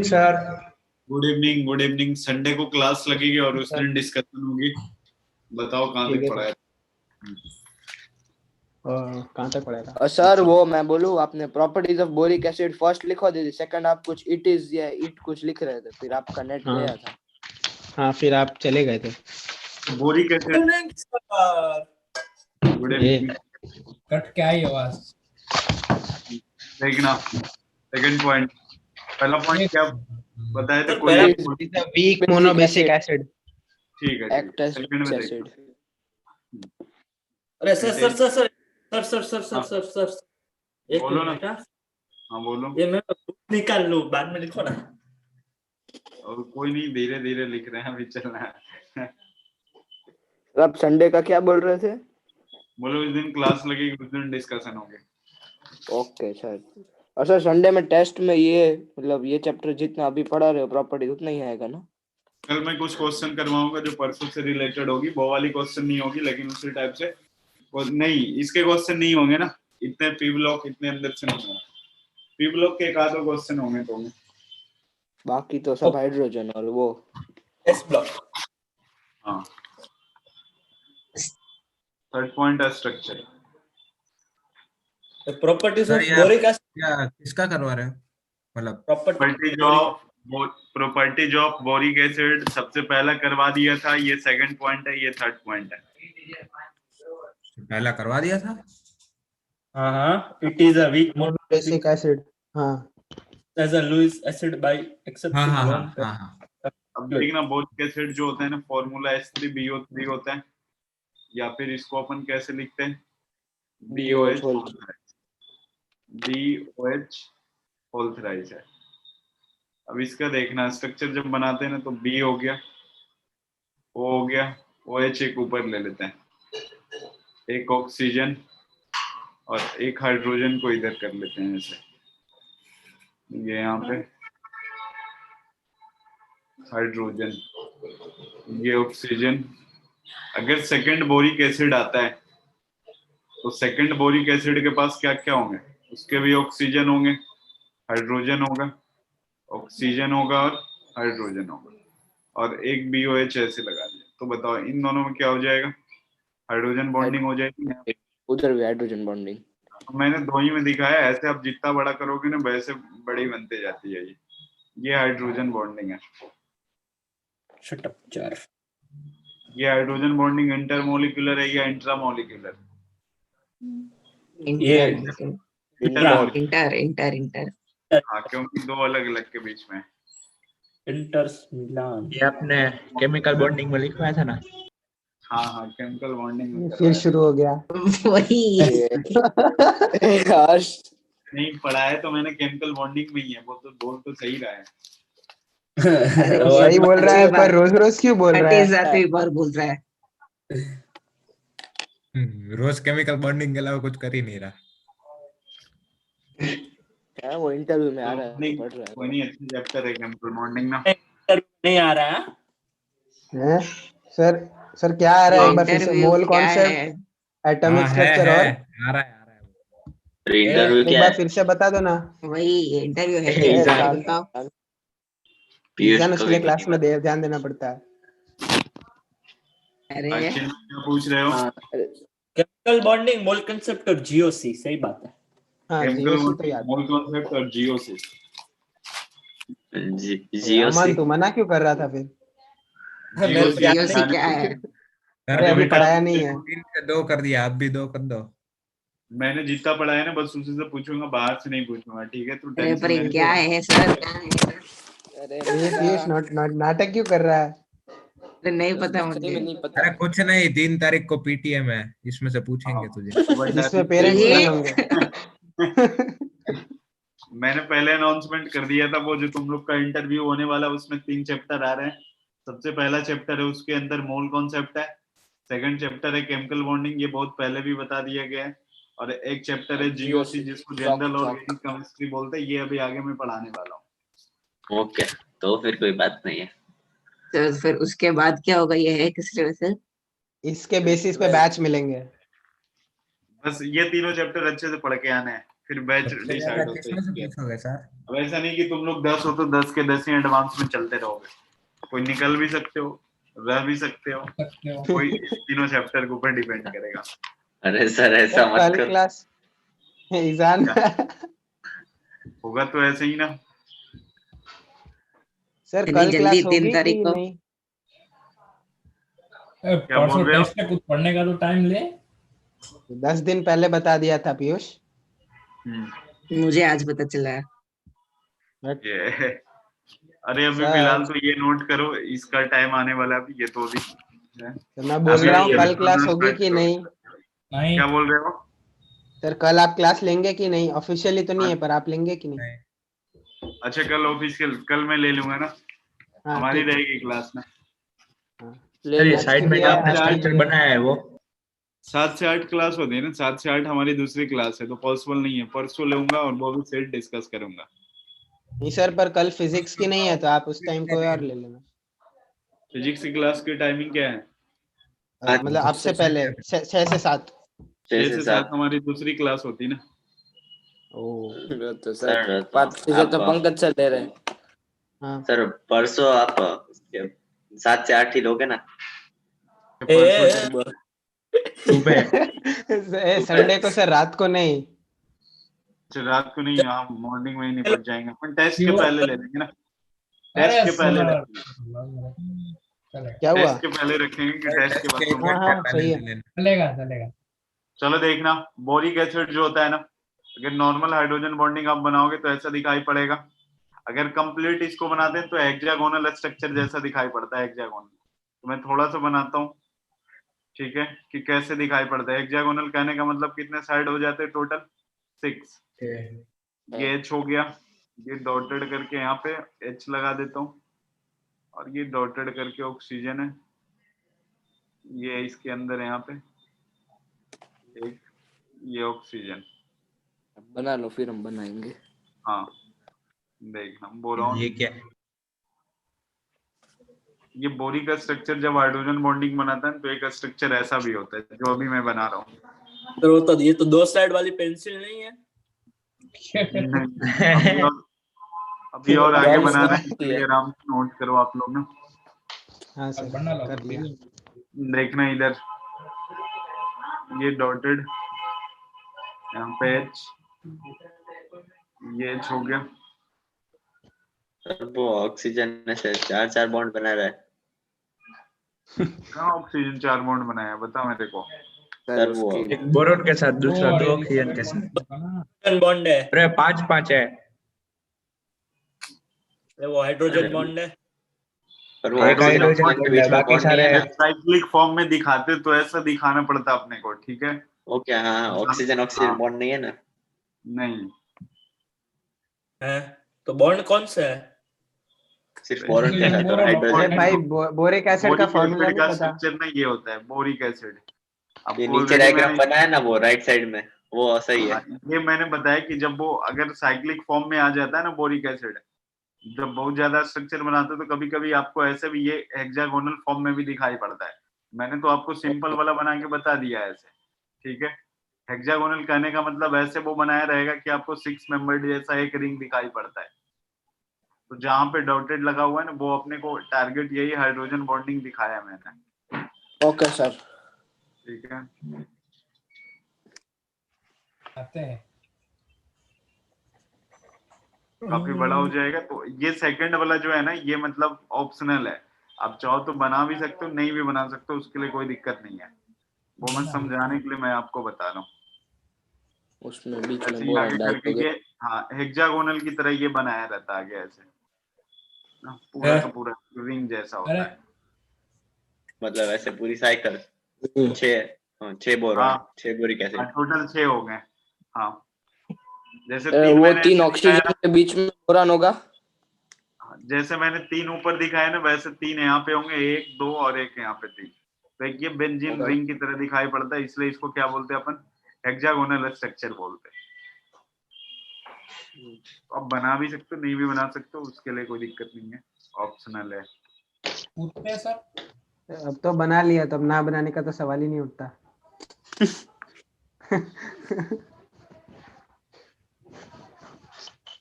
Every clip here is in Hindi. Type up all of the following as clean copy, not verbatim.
Evening sir. Good evening, good evening. Sunday को क्लास लगेगी और उस दिन डिस्कशन होगी। बताओ कहाँ तक पढ़ा है? कहाँ तक पढ़ेगा? सर वो मैं बोलूँ, आपने properties of boric acid first लिखवा दी थी, सेकंड आप कुछ इट इज या इट कुछ लिख रहे थे, फिर आपका नेट गया था। हाँ फिर आप चले गए थे। Boric acid. Good evening. Cut क्या ही आवाज। देखना सेकंड पॉइंट। पहला पॉइंट क्या बताया था? कोई वीक मोनोबेसिक एसिड। ठीक है, सेकंड में देखो। अरे sir sir sir sir sir sir sir sir sir sir एक बोलो ना। मिनट। हाँ बोलो। ये मैं बुक निकाल लूं, बाद में लिखो ना। और कोई नहीं, धीरे धीरे लिख रहे हैं, अभी चलना है। आप संडे का क्या बोल रहे थे? बोलो इस दिन क्लास लगेगी, उस दिन डिस्कशन होंगे। Okay sir. और सर संडे में टेस्ट में ये मतलब ये चैप्टर जितना अभी पढ़ा रहे हो प्रॉपर्टी उतना ही आएगा ना? कल मैं कुछ क्वेश्चन करवाऊंगा जो परसों से रिलेटेड होगी। वो वाली क्वेश्चन नहीं होगी, लेकिन उसी टाइप से नहीं, इसके क्वेश्चन नहीं होंगे ना इतने। पी ब्लॉक इतने अंदर से नहीं होंगे। पी ब्लॉक के एक आधो क्वेश्चन होंगे तो बाकी तो सब हाइड्रोजन और वो एस ब्लॉक। हाँ। थर्ड पॉइंट है structure. Properties of boric acid किसका करवा रहे हो? मतलब प्रॉपर्टीज ऑफ बोरिक एसिड सबसे पहला करवा दिया था। ये सेकंड पॉइंट है, ये थर्ड पॉइंट है। पहला करवा दिया था। हाँ, it is a weak monobasic acid. हाँ, as a Lewis acid by accepting हाँ। अब देखना, बोरिक एसिड जो होता है ना, फॉर्मूला H3BO3 होता है, या फिर इसको अपन कैसे लिखते हैं? BOH होल थ्राइस है। अब इसका देखना, स्ट्रक्चर जब बनाते हैं ना तो B हो गया, O हो गया, OH एक ऊपर ले लेते हैं, एक ऑक्सीजन और एक हाइड्रोजन को इधर कर लेते हैं ऐसे। ये यहाँ पे हाइड्रोजन, ये ऑक्सीजन। अगर सेकंड बोरिक एसिड आता है तो सेकंड बोरिक एसिड के पास क्या क्या होंगे? उसके भी ऑक्सीजन होंगे, हाइड्रोजन होगा, ऑक्सीजन होगा और हाइड्रोजन होगा, और एक BOH ऐसे लगा दिया। तो बताओ इन दोनों में क्या हो जाएगा? हाइड्रोजन बॉन्डिंग हो जाएगी। उधर भी हाइड्रोजन बॉन्डिंग। तो मैंने दो ही में दिखाया। ऐसे आप जितना बड़ा करोगे ना वैसे बड़ी बनती जाती है। ये हाइड्रोजन बॉन्डिंग है। शट अप यार। ये हाइड्रोजन बॉन्डिंग इंटरमोलिकुलर है या इंट्रामोलिकुलर? इंटर। हाँ, क्योंकि दो अलग अलग के बीच में इंटर्स मिलान। ये आपने केमिकल बॉन्डिंग में लिखवाया था ना? हाँ, केमिकल बॉन्डिंग फिर शुरू हो गया। वही नहीं पढ़ा है तो मैंने, केमिकल बॉन्डिंग में ही है। वो तो बोल तो सही रहा है। सही बोल रहा है, पर रोज रोज क्यों बोल रहा है? एक बार बोल रहा है। रोज केमिकल बॉन्डिंग के अलावा कुछ कर ही नहीं रहा। क्या वो इंटरव्यू में आ रहा है, पढ़ रहा है। कोई नहीं, अच्छी चैप्टर है केमिकल बॉन्डिंग ना। नहीं आ रहा है सर क्या आ रहा है? एक बार फिर से मोल कॉन्सेप्ट, एटॉमिक स्ट्रक्चर और आ रहा है। इंटरव्यू एक क्या बार है? फिर से बता दो ना। वही इंटरव्यू है। एग्जाम पीएच उसके लिए क्लास में ध्यान देना पड़ता है। अरे क्या पूछ रहे हो? केमिकल बॉन्डिंग, मोल कांसेप्ट और GOC। सही बात है। हाँ, केमिकल GOC तो याद। मोल कॉन्सेप्ट और GOC। अमन तू मना क्यों कर रहा था फिर? GOC क्या है? अरे अभी पढ़ाया नहीं है। 3 से 2 कर दिया, आप भी 2 कर दो। मैंने जितना पढ़ा है ना बस उसी से पूछूंगा, बाहर से नहीं पूछूंगा, ठीक है? तो टेंशन अरे क्या है सर? अरे पीयूष नाटक क्यों कर रहा है? नहीं पता मुझे। नहीं पता। अरे कुछ नहीं, 3 तारीख को PTM है, इसमें से पूछेंगे तुझे। जिसमें पेरेंट्स नहीं होंगे। मैंने पहले अनाउंसमेंट कर दिया था, वो जो तुम लोग का इंटरव्यू होने वाला उसमें 3 चैप्टर आ रहे हैं। सबसे पहला चैप्टर है, उसके अंदर मोल कॉन्सेप्ट है। सेकंड चैप्टर है केमिकल बॉन्डिंग, ये बहुत पहले भी बता दिया गया है। और एक चैप्टर है GOC, जिसको जनरल ऑर्गेनिक केमिस्ट्री बोलते हैं। ये अभी आगे मैं पढ़ाने वाला हूँ। ओके, तो फिर कोई बात नहीं है। तो फिर उसके बाद क्या होगा? ये है किस तरह से? इसके बेसिस पे बैच मिलेंगे। बस ये तीनों चैप्टर अच्छे से पढ़ के आने हैं। फिर बैच सबसे डिसाइड ज्यादा होते किसमें से हैं। पूछोगे सर? अब ऐसा नहीं कि तुम लोग 10 हो तो 10 के 10 ही एडवांस में चलते रहोगे, कोई निकल भी सकते हो, रह भी सकते हो, कोई तीनों चैप्टर के ऊपर डिपेंड करेगा। अरे सर ऐसा सर मत कल करो। क्लास ईजान होगा तो ऐसे ही ना। सर इतनी कल जल्दी क्लास 3 होगी तारीख कि को? नहीं? क्या परसों बोल रहे हो? टेस्ट है, कुछ पढ़ने का तो टाइम ले। 10 दिन पहले बता दिया था पीयूष। मुझे आज पता चला। ये अरे अभी सर फिलहाल तो ये नोट करो, इसका टाइम आने वाला है अभी, ये तो अभी है। तो मैं बोल अभी रहा हूँ ये कल क्लास समझना होगी start कि करो। नहीं? नहीं क्या बोल रहे हो? सर कल आप क्लास लेंगे कि नहीं? ऑफिशियली तो नहीं है पर आप लेंगे कि नहीं? नहीं। अच्छा कल ऑफिशियल, कल मैं ले लूंगा ना, हाँ हमारी ठीक है। रहेगी क्लास में। ले सर ये लो। आज साइड की में भी जो है, आपने आज की स्ट्रक्चर भी है। बनाया है वो 7 से 8 क्लास होती है ना, 7 से 8 हमारी दूसरी क्लास है, तो पॉसिबल नहीं है। परसों लूंगा और वो भी सेट डिस्कस करूंगा। नहीं सर, पर कल फिजिक्स की नहीं है तो आप उस टाइम कोई और ले लेना। फिजिक्स की क्लास की टाइमिंग क्या है? मतलब आपसे पहले 6 से 7। 6 से 7 हमारी दूसरी क्लास होती ना। तो सर सर बात से तो पंकज सर ले रहे हैं। हाँ सर परसों आप 7 से 8 ही लोगे ना? परसों सुबह। संडे को सर, रात को नहीं। रात को नहीं, हाँ मॉर्निंग में ही निपट जाएंगे, अपन टेस्ट के पहले ले लेंगे ना। अरे टेस्ट के पहले सर रखेंगे, चलेगा क्या हुआ? टेस्ट के पहले रखेंगे कि टेस्ट के बाद टेस्ट तुम। हाँ हाँ सही है। चलेगा चलेगा। चलो देखना, बोरिक एसिड जो होता है ना, अगर नॉर्मल हाइड्रोजन बॉन्डिंग आप बनाओगे तो ऐसा दिखाई पड़ेगा। अगर कंप्लीट इसको बनाते हैं तो हेक्सागोनल स्ट्रक्चर जैसा दिखाई पड़ता है, हेक्सागोनल। तो मैं थोड़ा सा बनाता हूँ, ठीक है, कि कैसे दिखाई पड़ता है। हेक्सागोनल कहने का मतलब कितने साइड हो जाते हैं टोटल? 6। ये H हो गया, ये डॉटेड करके यहाँ पे H लगा देता हूँ, और ये डॉटेड करके ऑक्सीजन है, ये इसके अंदर है यहाँ पे एक, ये ऑक्सीजन। बना लो फिर हम बनाएंगे। हाँ देखना, बोरॉन। ये क्या? ये बोरी का स्ट्रक्चर जब हाइड्रोजन बॉन्डिंग बनाता है तो एक स्ट्रक्चर ऐसा भी होता है जो अभी मैं बना रहा हूँ। तो ये तो 2 साइड वाली पेंसिल नहीं है। नहीं, अभी और आगे बनाना है, इसलिए आराम से नोट करो आप लोग ना। हाँ सर बना लो कर लिया। देखना इधर, ये डॉटेड, यहाँ पे H, ये H हो गया। सर वो ऑक्सीजन में से 4 बॉन्ड बना रहा है। कहाँ ऑक्सीजन 4 बॉन्ड बनाया, बता मेरे को। सर वो एक बोरोन के साथ दूसरा 2 ऑक्सीजन के साथ। बॉन्ड है, अरे 5 है। वो हाइड्रोजन बॉन्ड है। पर वो एक ऑक्सीजन हाइड्रोजन ऑक्सीजन के बीच में बाकी बॉन्ड नहीं सारे है ना। साइक्लिक फॉर्म में दिखाते तो ऐसा दिखाना पड़ता अपने को, ठीक है। ओके हाँ ऑक्सीजन ऑक्सीजन बॉन्ड नहीं है ना। नहीं, है तो बॉन्ड कौन सा है? सिर्फ बोरॉन के साथ और अरे हाइड्रोजन। भाई बोरिक एसिड का बोरिक फॉर्मूला एसिड नहीं का पता? स्ट्रक्चर ना ये होता है बोरिक एसिड। अब ये नीचे already डायग्राम मैंने, बनाया ना वो राइट साइड में, वो सही है। ये मैंने बताया कि जब वो अगर साइक्लिक फॉर्म में आ जाता है ना बोरिक एसिड, जब बहुत ज्यादा स्ट्रक्चर बनाते हैं तो कभी कभी आपको ऐसे भी ये हेक्सागोनल फॉर्म में भी दिखाई पड़ता है। मैंने तो आपको सिंपल वाला बना के बता दिया है ऐसे, ठीक है। हेक्सागोनल कहने का मतलब ऐसे वो बनाया रहेगा कि आपको 6 मेंबर्ड जैसा एक रिंग दिखाई पड़ता है। तो जहां पे डॉटेड लगा हुआ है ना, वो अपने को टारगेट यही हाइड्रोजन बॉन्डिंग दिखाया मैंने। Okay sir. ठीक है, आते हैं। काफी बड़ा हो जाएगा। तो ये सेकंड वाला जो है ना, ये मतलब ऑप्शनल है, आप चाहो तो बना भी सकते हो, नहीं भी बना सकते हो, उसके लिए कोई दिक्कत नहीं है। वो मैं समझाने के लिए मैं आपको बता रहा हूँ। उसमें बीच ऐसे में ही बोरा आगे डाल करके दोगे। ये, हाँ हेक्सागोनल की तरह ये बनाया रहता है आगे ऐसे ना, पूरा का पूरा रिंग जैसा होता है। मतलब ऐसे पूरी साइकिल 6 बोरॉन हाँ 6 बोरिक एसिड। टोटल 6 हो गए। हाँ जैसे वो मैंने 3 ऐसे दिखाया ऑक्सीजन के बीच में बोरान होगा। ना, जैसे मैंने 3 ऊपर दिखाया ना, वैसे 3 यहाँ पे होंगे, 1 2 और 1 यहाँ पे 3। तो एक ये बेंजीन Okay. रिंग की तरह दिखाई पड़ता है, इसलिए इसको क्या बोलते हैं अपन? हेक्सागोनल स्ट्रक्चर बोलते हैं। तो आप बना भी सकते हो, नहीं भी बना सकते हो, उसके लिए कोई दिक्कत नहीं है, ऑप्शनल है। पूछते हैं सर। अब तो बना लिया, तो अब ना बनाने का तो सवाल ही नहीं उठता।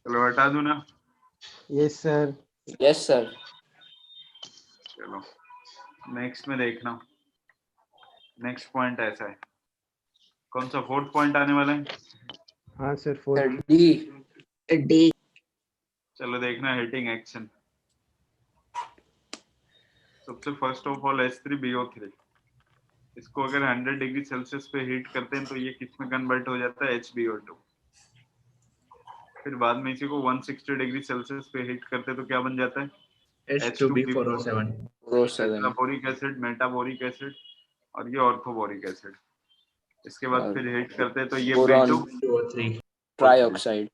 चलो हटा दूं ना? Yes sir. Yes sir. चलो नेक्स्ट में देखना, नेक्स्ट पॉइंट ऐसा है, कौन सा फोर्थ पॉइंट आने वाला है? हाँ सर, सर 4। डी। डी। चलो देखना हीटिंग एक्शन। सबसे फर्स्ट ऑफ ऑल H3BO3, इसको अगर 100 डिग्री सेल्सियस पे हीट करते हैं तो ये किस में कन्वर्ट हो जाता है? HBO2। फिर बाद में इसी को 160 डिग्री सेल्सियस पे हीट करते हैं तो क्या बन जाता है? H2B4O7। बोरिक एसिड, मेटाबोरिक एसिड और ये ऑर्थोबोरिक एसिड। इसके बाद और फिर हीट करते हैं तो ये boron B2 trioxide.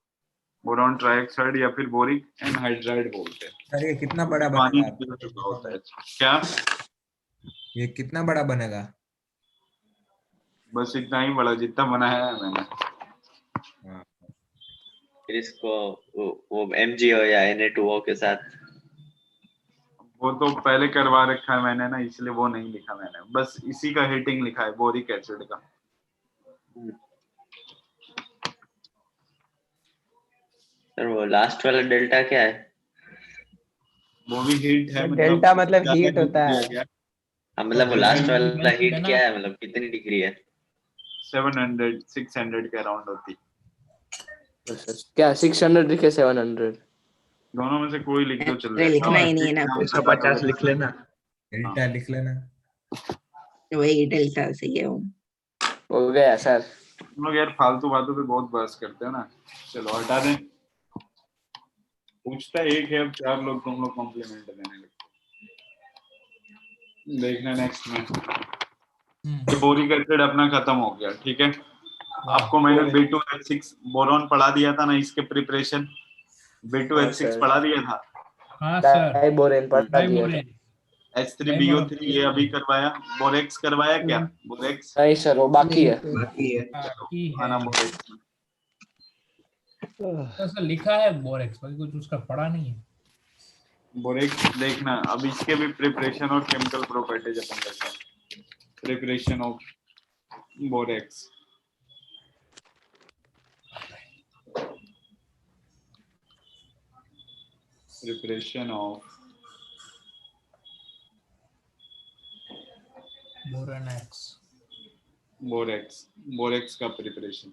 Boron trioxide या फिर बोरिक एनहाइड्राइड बोलते हैं। सर ये कितना बड़ा पानी बनेगा? पी चुका होता है। क्या? ये कितना बड़ा बनेगा? बस इतना ही बड़ा जितना बनाया है मैंने। हाँ। फिर इसको वो MgO या Na2O के साथ। वो तो पहले करवा रखा है मैंने ना, इसलिए वो नहीं लिखा मैंने, बस इसी का हीटिंग लिखा है, बोरिक एसिड का। सर वो लास्ट वाला डेल्टा क्या है? वो भी हीट है, डेल्टा मतलब ज्यादा हीट होता दिया है। गया। हाँ मतलब वो तो लास्ट वाला mentioned है हीट ना। क्या है, मतलब कितनी डिग्री है? 700 600 के अराउंड होती। क्या 600 लिखे 700? दोनों में से कोई लिख दो चल अरे जाएगा। लिखना ही नहीं है ना कुछ। 150 लिख लेना। डेल्टा लिख लेना। वही डेल्टा सही है वो। हो गया सर। तुम लोग यार फालतू बातों पे बहुत बहस करते हो ना। चलो हटा दें। पूछता एक है, अब 4 लोग तुम लोग कॉम्प्लीमेंट देने लगे। देखना नेक्स्ट में। ये बोरिक एसिड अपना खत्म हो गया, ठीक है। आपको मैंने B2H6 बोरॉन पढ़ा दिया था ना, इसके प्रिपरेशन। B2H6 sir. पढ़ा दिया था। हाँ सर। डाइबोरेन पढ़ा दिया था। डाइबोरेन। H3BO3 ये अभी करवाया। बोरेक्स करवाया क्या? बोरेक्स नहीं सर वो बाकी है। बाकी है। बाकी है। आना बोरेक्स में। तो सर लिखा है बोरेक्स, बाकी कुछ उसका पढ़ा नहीं है। बोरेक्स देखना, अब इसके भी प्रिपरेशन और केमिकल प्रॉपर्टीज अपन देखते हैं। Preparation of borax. Preparation of borax. Borax. Borax का प्रिपरेशन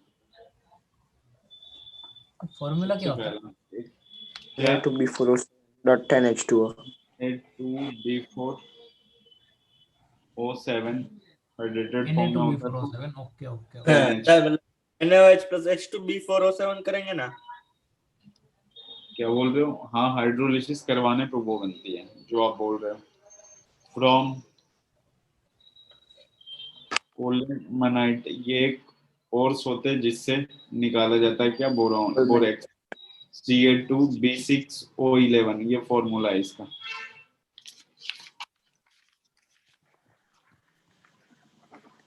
फॉर्मूला सबसे क्या होता है? पहला क्या? Na2B4O.10H2O। Na2B4O7 हाइड्रेटेड फॉर्म में होता है तो Na2B4O7। Okay okay. 10H। NaOH plus H2B4O7 करेंगे ना? क्या बोल रहे हो? हाँ, हाइड्रोलिसिस करवाने पे वो बनती है जो आप बोल रहे हो। फ्रॉम कोलेमनाइट, ये एक कोर्स होते हैं जिससे निकाला जाता है क्या? Boron, borax. Ca2B6O11 ये फॉर्मूला है इसका।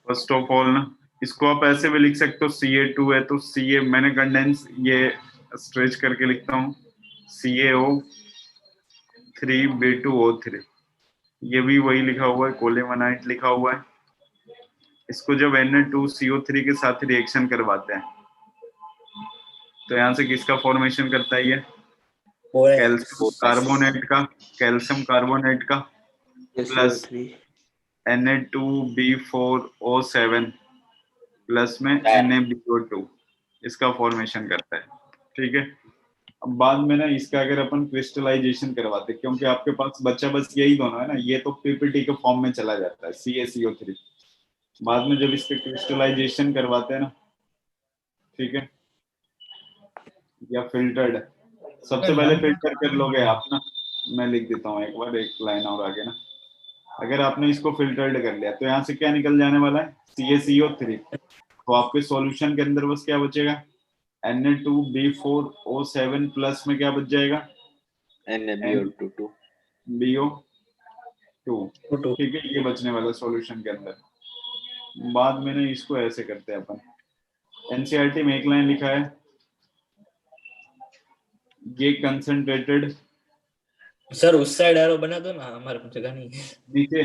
फर्स्ट ऑफ ऑल ना, इसको आप ऐसे भी लिख सकते हो, Ca2 है तो Ca, मैंने कंडेंस ये स्ट्रेच करके लिखता हूँ, CaO3B2O3। ये भी वही लिखा हुआ है, कोलेमनाइट लिखा हुआ है। इसको जब Na2CO3 के साथ रिएक्शन करवाते हैं तो यहाँ से किसका फॉर्मेशन करता है ये? कैल्शियम कार्बोनेट का, कैल्शियम कार्बोनेट का प्लस Na2B4O7 प्लस में NaBO2, इसका फॉर्मेशन करता है, ठीक है। अब बाद में ना इसका अगर अपन क्रिस्टलाइजेशन करवाते, क्योंकि आपके पास बच्चा बस यही दोनों है ना, ये तो पीपीटी के फॉर्म में चला जाता है CaCO3। बाद में जब इसके क्रिस्टलाइजेशन करवाते हैं ना, ठीक है, या फिल्टर्ड, सबसे पहले फिल्टर कर लोगे आप ना। मैं लिख देता हूँ एक बार, एक लाइन और आगे ना। अगर आपने इसको फिल्टर्ड कर लिया तो यहाँ से क्या निकल जाने वाला है? CaCO3। तो आपके सॉल्यूशन के अंदर बस क्या बचेगा? Na2B4O7 प्लस में क्या बच जाएगा? NaBO2 BO2, ठीक है। ये बचने वाला सॉल्यूशन के अंदर। बाद में ना इसको ऐसे करते हैं अपन, NCERT में एक लाइन लिखा है, ये कंसंट्रेटेड। सर उस साइड एरो बना दो ना, हमारे पास जगह नहीं है। नीचे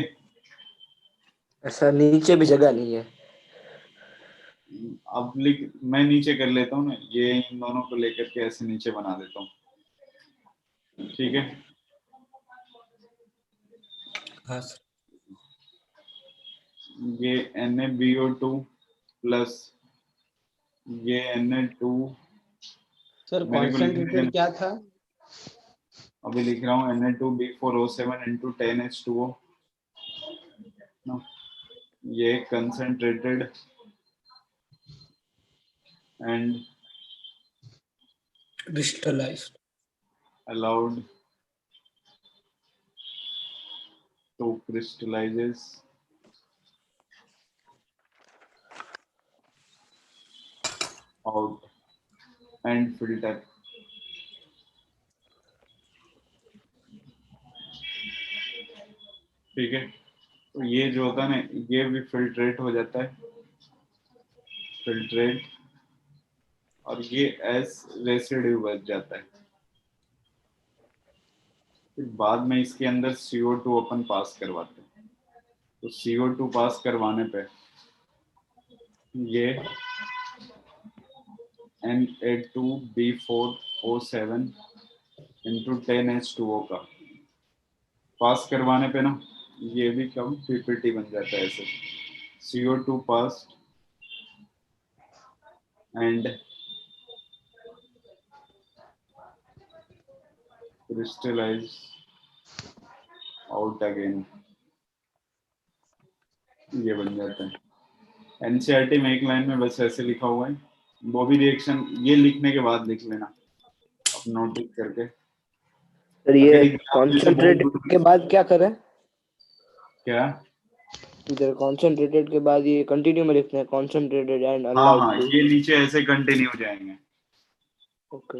ऐसा नीचे भी जगह नहीं है। अब लिख, मैं नीचे कर लेता हूँ ना, ये इन दोनों को लेकर के ऐसे नीचे बना देता हूँ, ठीक है। हाँ सर। ये NaBO2 प्लस ये Na2, सर मेरे को लिखने कॉन्सेंट्रेटेड देना। क्या था? अभी लिख रहा हूँ Na2B4O7 into 10H2O। ये concentrated and crystallised. allowed to crystallizes out and filter। ठीक है, तो ये जो होता है ना, ये भी फिल्ट्रेट हो जाता है, फिल्ट्रेट, और ये एस रेसिड्यू बच जाता है। फिर बाद में इसके अंदर CO2 अपन पास करवाते हैं, तो CO2 पास करवाने पे ये Na2B4O7 into 10H2O का पास करवाने पे ना, ये भी कम PPT बन जाता है ऐसे, CO2 pass and crystallize out again, ये बन जाता है। NCERT में एक लाइन में बस ऐसे लिखा हुआ है, वो भी रिएक्शन ये लिखने के बाद लिख लेना, अब नोटिस करके। सर ये कॉन्सेंट्रेटेड के बाद क्या करें? क्या? इधर कॉन्सेंट्रेटेड के बाद ये कंटिन्यू में लिखते हैं, कॉन्सेंट्रेटेड एंड हाँ अलाउड हाँ, टू। ये नीचे ऐसे कंटिन्यू जाएंगे। ओके।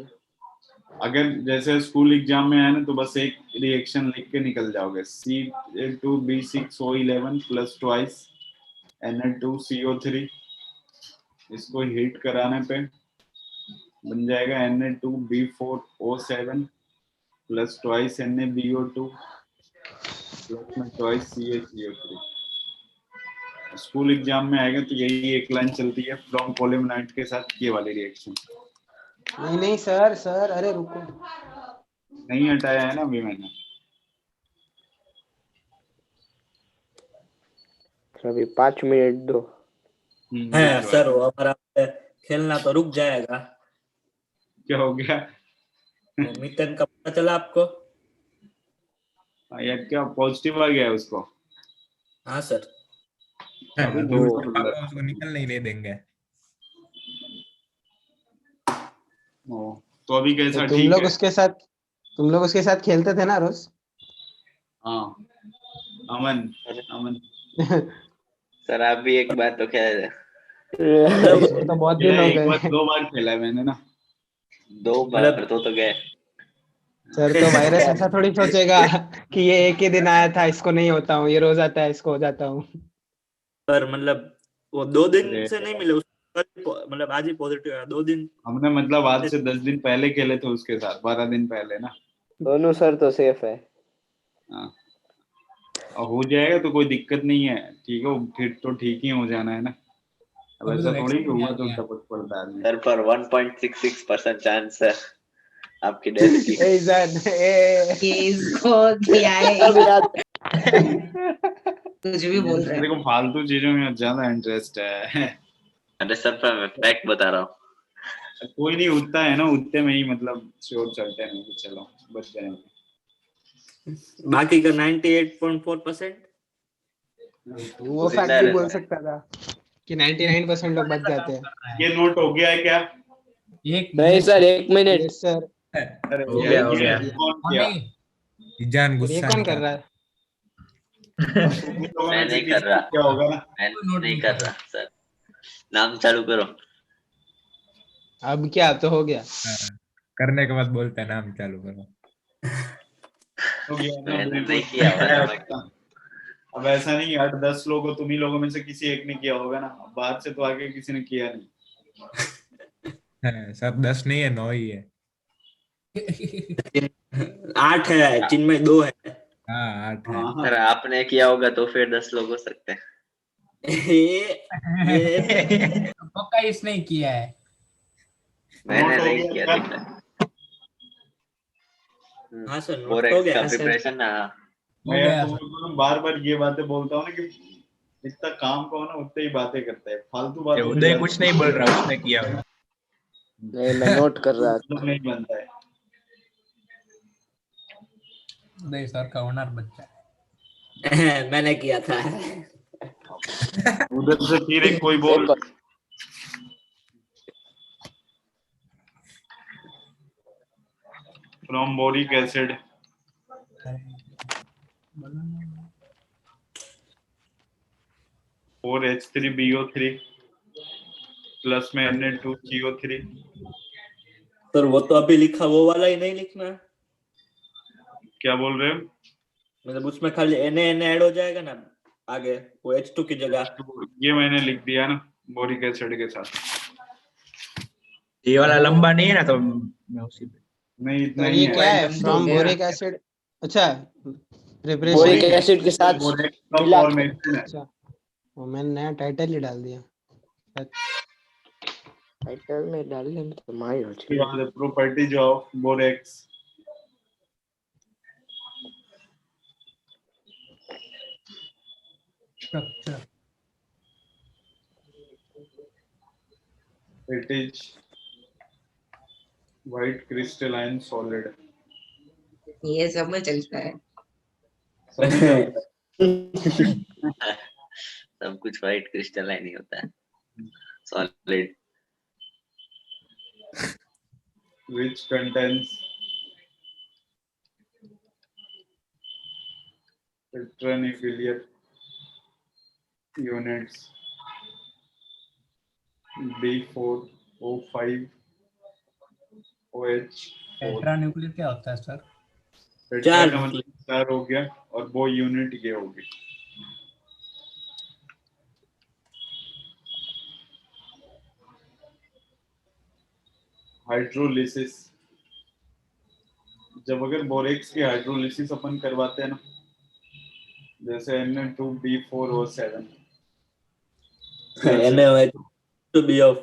अगर जैसे स्कूल एग्जाम में है ना, तो बस एक रिएक्शन लिख के निकल जाओगे, C2B6O11 प्लस ट्वाइस Na2CO3, इसको हीट कराने पे बन जाएगा Na2B4O7 plus twice NaBO2 plus में ट्वाइस CaCO3। स्कूल एग्जाम में आएगा तो यही एक लाइन चलती है, फ्रॉम पोल्यूमिनाइट के साथ ये वाली रिएक्शन। नहीं नहीं सर, सर अरे रुको, नहीं हटाया है ना अभी मैंने। अभी 5 मिनट दो। है सर, वो हमारा खेलना तो रुक जाएगा। क्या हो गया? वो मितन का पता चला आपको? या क्या पॉजिटिव आ गया है उसको? हाँ सर। अभी अभी झूठ उसके बोल पापा रहा उसको निकल नहीं दे देंगे। है। तो अभी कैसा, तो तुम ठीक लोग है? तुम लोग उसके साथ खेलते थे ना रोज? हाँ, अमन अमन सर आप भी एक बार तो खेल, इसको तो बहुत दिन खेला, हो एक बार गए। 2 बार खेला है मैंने ना। 2 बार तो गए। सर तो वायरस ऐसा थोड़ी सोचेगा कि ये एक ही दिन आया था, इसको नहीं होता हूँ, ये रोज आता है, इसको हो जाता हूँ। पर मतलब वो 2 दिन अरे से नहीं मिले उसको, मतलब आज ही पॉजिटिव है। 2 दिन हमने मतलब आज से 10 दिन पहले खेले थे उसके साथ, 12 दिन पहले ना। दोनों सर तो सेफ है। हाँ, और हो जाएगा तो कोई दिक्कत नहीं है, ठीक है, फिर तो ठीक ही हो जाना है ना। अब अभी ऐसा तो थोड़ी कि वैक्सीन हुआ नहीं तो है। टपक पड़ता है। सर पर 1.66% चांस है आपकी डेथ की। ए ईजान, ये इसको क्या है? अब याद कुछ भी बोल रहा है। देखो फालतू चीजों में ज्यादा इंटरेस्ट है। अरे सर पर मैं फैक्ट बता रहा हूँ। कोई नहीं, उतना है ना, उतने में ही मतलब श्योर चलते हैं कि चलो बच जाएंगे। बाकी का 98.4%। वो फैक्ट जिंदा भी रहता बोल सकता था कि 99% लोग बच जाते हैं। ये नोट हो गया है क्या? एक नहीं minute sir, 1 minute. Yes sir. अरे हो ये गया, हो ये गया। कौन और किया? नहीं, ईजान और ये गुस्सा कौन कर निकाल। रहा है? तुम लोगों मैं में से नहीं किसी कर रहा, को क्या होगा ना? मैं कोई नोट नहीं नहीं कर कर रहा सर। नाम चालू करो। अब क्या तो हो गया। हाँ, करने के बाद बोलते हैं नाम चालू करो। हो गया ना, मैंने बिल्कुल। नहीं किया हुआ। अब ऐसा नहीं 8-10 लोग हो, तुम ही लोगों में से किसी एक ने किया होगा ना, बाहर से तो आगे किसी ने किया नहीं। हाँ, सर 10 नहीं है, 9 ही है। 8 है, चिन्मय 2 है। हाँ 8 है। हाँ सर आपने किया होगा तो फिर 10 लोग हो सकते हैं। ये पक्का इसने ही किया है। मैंने नोट हो नहीं गया किया क्या? दिख रहा है। हाँ सर, नोट बोरेक्स हो गया का हाँ, सर। प्रिपरेशन ना। हो मैं गया यार सर। तुमको बार बार ये बातें बोलता हूँ ना कि जितना काम कहो ना उतनी ही बातें करता है, फालतू ये बातों पे उदय ज्यादा कुछ नहीं बोल रहा, उसने किया हुआ। नहीं, मैं नोट कर रहा था। मतलब नहीं बनता है। उदय सर का ऑनर बच्चा है। मैंने किया था। उधर से फिर एक कोई बोल एक और। From boric acid 4H3BO3 plus में Na2CO3। सर वो तो अभी लिखा, वो वाला ही नहीं लिखना। क्या बोल रहे हो? मतलब उसमें खाली Na ऐड हो जाएगा ना आगे, वो H2 की जगह। ये मैंने लिख दिया ना बोरिक एसिड के साथ। ये वाला लंबा नहीं है ना, तो मैं उसी पे। नहीं इतना सर ही ये है। क्या है? बंद हो फ्रॉम गया। Boric acid. अच्छा, प्रिपरेशन। बोरिक एसिड के साथ बोरेक्स का मिला के। फॉर्मेशन है। अच्छा, वो मैंने नया टाइटल ही डाल दिया। टाइटल में डालने में तो माहिर हो उसके जाए। बाद properties of borax. Structure. It is white crystalline solid. ये सब में चलता है। समझ आता सब कुछ व्हाइट क्रिस्टलाइन ही होता है, solid. which contains tetranuclear units B4O5 OH4। Tetra nuclear क्या होता है सर? टेट्रा का मतलब 4 हो गया और वो यूनिट ये होगी। हाइड्रोलिसिस, जब अगर बोरेक्स की हाइड्रोलिसिस अपन करवाते हैं ना, जैसे Na2B4O7 NaOH2B of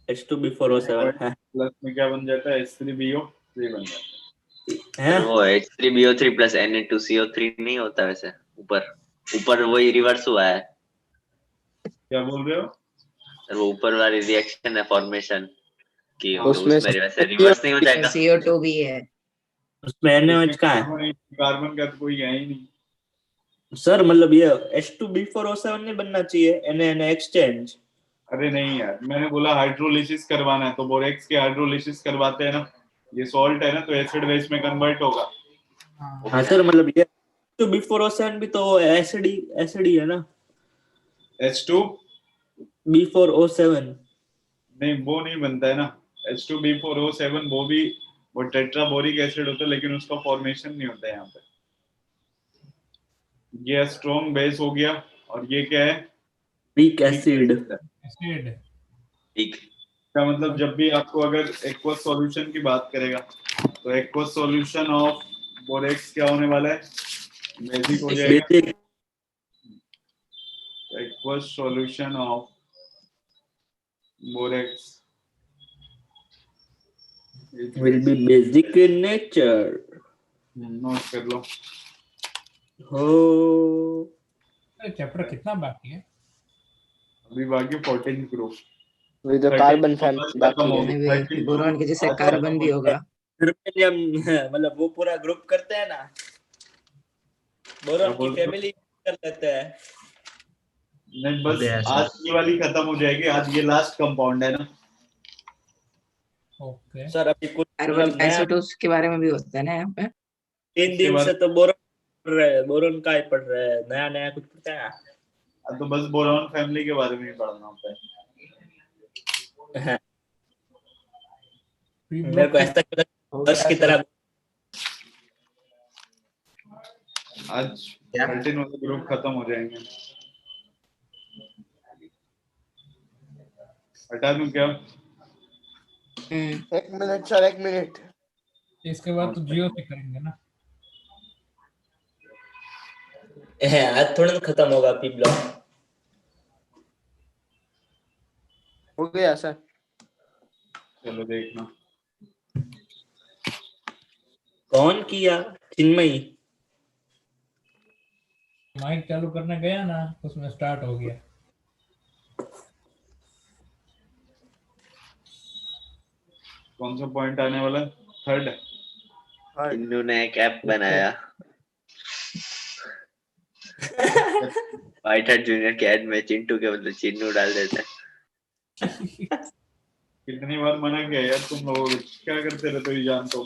H2B4O7 है। प्लस में क्या बन जाता है? H3BO3 बन जाता हैं? वो H3BO3 प्लस Na2CO3 नहीं होता वैसे? ऊपर ऊपर वही रिवर्स हुआ है। है। क्या बोल रहे हो? सर वो ऊपर वाली रिएक्शन है, फॉर्मेशन की, हाँ, तो उसमें उसमें वैसे रिवर्स नहीं हो तो जाएगा? CO2 भी है। उसमें NaOH का है कार्बन का तो कोई है ही नहीं। सर। मतलब ये H2B4O7 नहीं बनना चाहिए, Na एक्सचेंज। अरे नहीं यार, मैंने बोला हाइड्रोलिसिस करवाना है तो बोरेक्स की हाइड्रोलिसिस करवाते हैं ना, ये सॉल्ट है ना तो एसिड बेस में कन्वर्ट होगा। हाँ सर, मतलब ये H2B4O7 भी तो एसिड ही है ना। H2 B4O7 नहीं, वो नहीं बनता है ना। H2B4O7 वो टेट्राबोरिक एसिड होता है, लेकिन उसका फॉर्मेशन नहीं होता है यहाँ पे। ये स्ट्रॉन्ग बेस हो गया और ये क्या है? Weak acid. एसिड। ठीक। का मतलब जब भी आपको अगर एक्वस सॉल्यूशन की बात करेगा तो एक्वस सॉल्यूशन ऑफ बोरेक्स क्या होने वाला है? बेसिक हो जाएगा। Basic aqueous solution of borax will be basic in nature. Note कर लो। हो चैप्टर कितना बाकी है? अभी बाकी 14 ग्रुप। विद कार्बन फैमिली बाकी है। उसमें भी बोरॉन के जैसे कार्बन भी होगा। ड्यूटेरियम, मतलब वो पूरा ग्रुप करते हैं ना, बोरॉन की फैमिली कर लेते हैं। नहीं, हो बस गया सर। आज ये वाली खत्म हो जाएगी। आज ये लास्ट कंपाउंड है ना। ओके। सर अभी कुछ कार्बन मतलब नया आइसोटोप्स के बारे में भी होता है ना यहाँ पे। 3 दिन से तो बोरॉन पढ़ रहे हैं, बोरॉन का ही पढ़ रहे हैं। नया नया कुछ पता है? तो बस बोरॉन फैमिली के बारे में ही पढ़ना होता है। मेरे को ऐसा लगा बस की तरह। आज 13 वाले ग्रुप खत्म हो जाएंगे। हटा दूं क्या? एक मिनट सर, एक मिनट। इसके बाद तो जियो से करेंगे ना। आज थोड़ा खत्म होगा पी ब्लॉक। हो गया सर। चलो देखना। कौन किया? चिन्मयी। माइक चालू करने गया ना, उसमें स्टार्ट हो गया। कौन सा पॉइंट आने वाला? थर्ड। चिन्नू ने एक ऐप बनाया, व्हाइट हैट जूनियर के ऐड में चिंटू के बदले चिन्नू डाल देता है। कितनी बार मना किया यार तुम लोगों को, क्या करते रहते हो ये जान तो।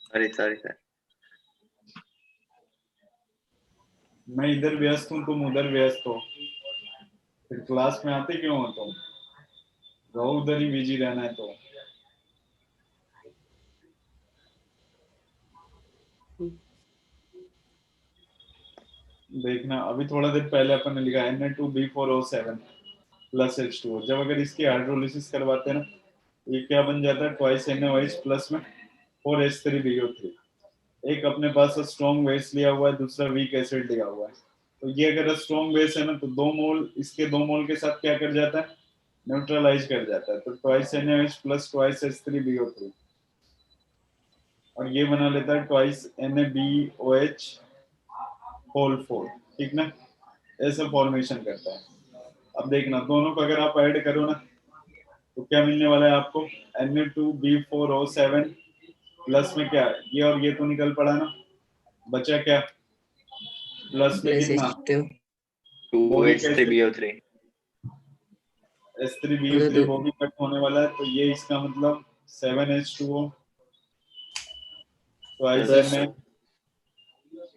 Sorry sorry sir. मैं इधर व्यस्त हूँ, तुम उधर व्यस्त हो, फिर क्लास में आते क्यों हो तुम? रहो उधर ही बिजी रहना है तो। देखना अभी थोड़ा देर पहले अपन ने लिखा Na2B4O7 प्लस H2O। जब अगर इसकी हाइड्रोलिसिस करवाते हैं ना, ये क्या बन जाता है? ट्वाइस NaOH प्लस में 4H3BO3। एक अपने पास स्ट्रॉन्ग बेस लिया हुआ है, दूसरा वीक एसिड लिया हुआ है। तो ये अगर स्ट्रॉन्ग बेस है ना, तो 2 मोल इसके 2 मोल के साथ क्या कर जाता है? न्यूट्रलाइज कर जाता है। तो twice NaOH plus twice H3BO3, और ये बना लेता है ट्वाइस NaBOH होल 4। ठीक ना? ऐसा फॉर्मेशन करता है। अब देखना दोनों को अगर आप ऐड करो ना, तो क्या मिलने वाला है आपको? Na2B4O7 प्लस में क्या, ये और ये तो निकल पड़ा ना, बचा क्या? प्लस में प्लस कितना? H2 boric acid 2H3BO3। H3BO3 वो भी कट होने वाला है। तो ये इसका मतलब 7H2O twice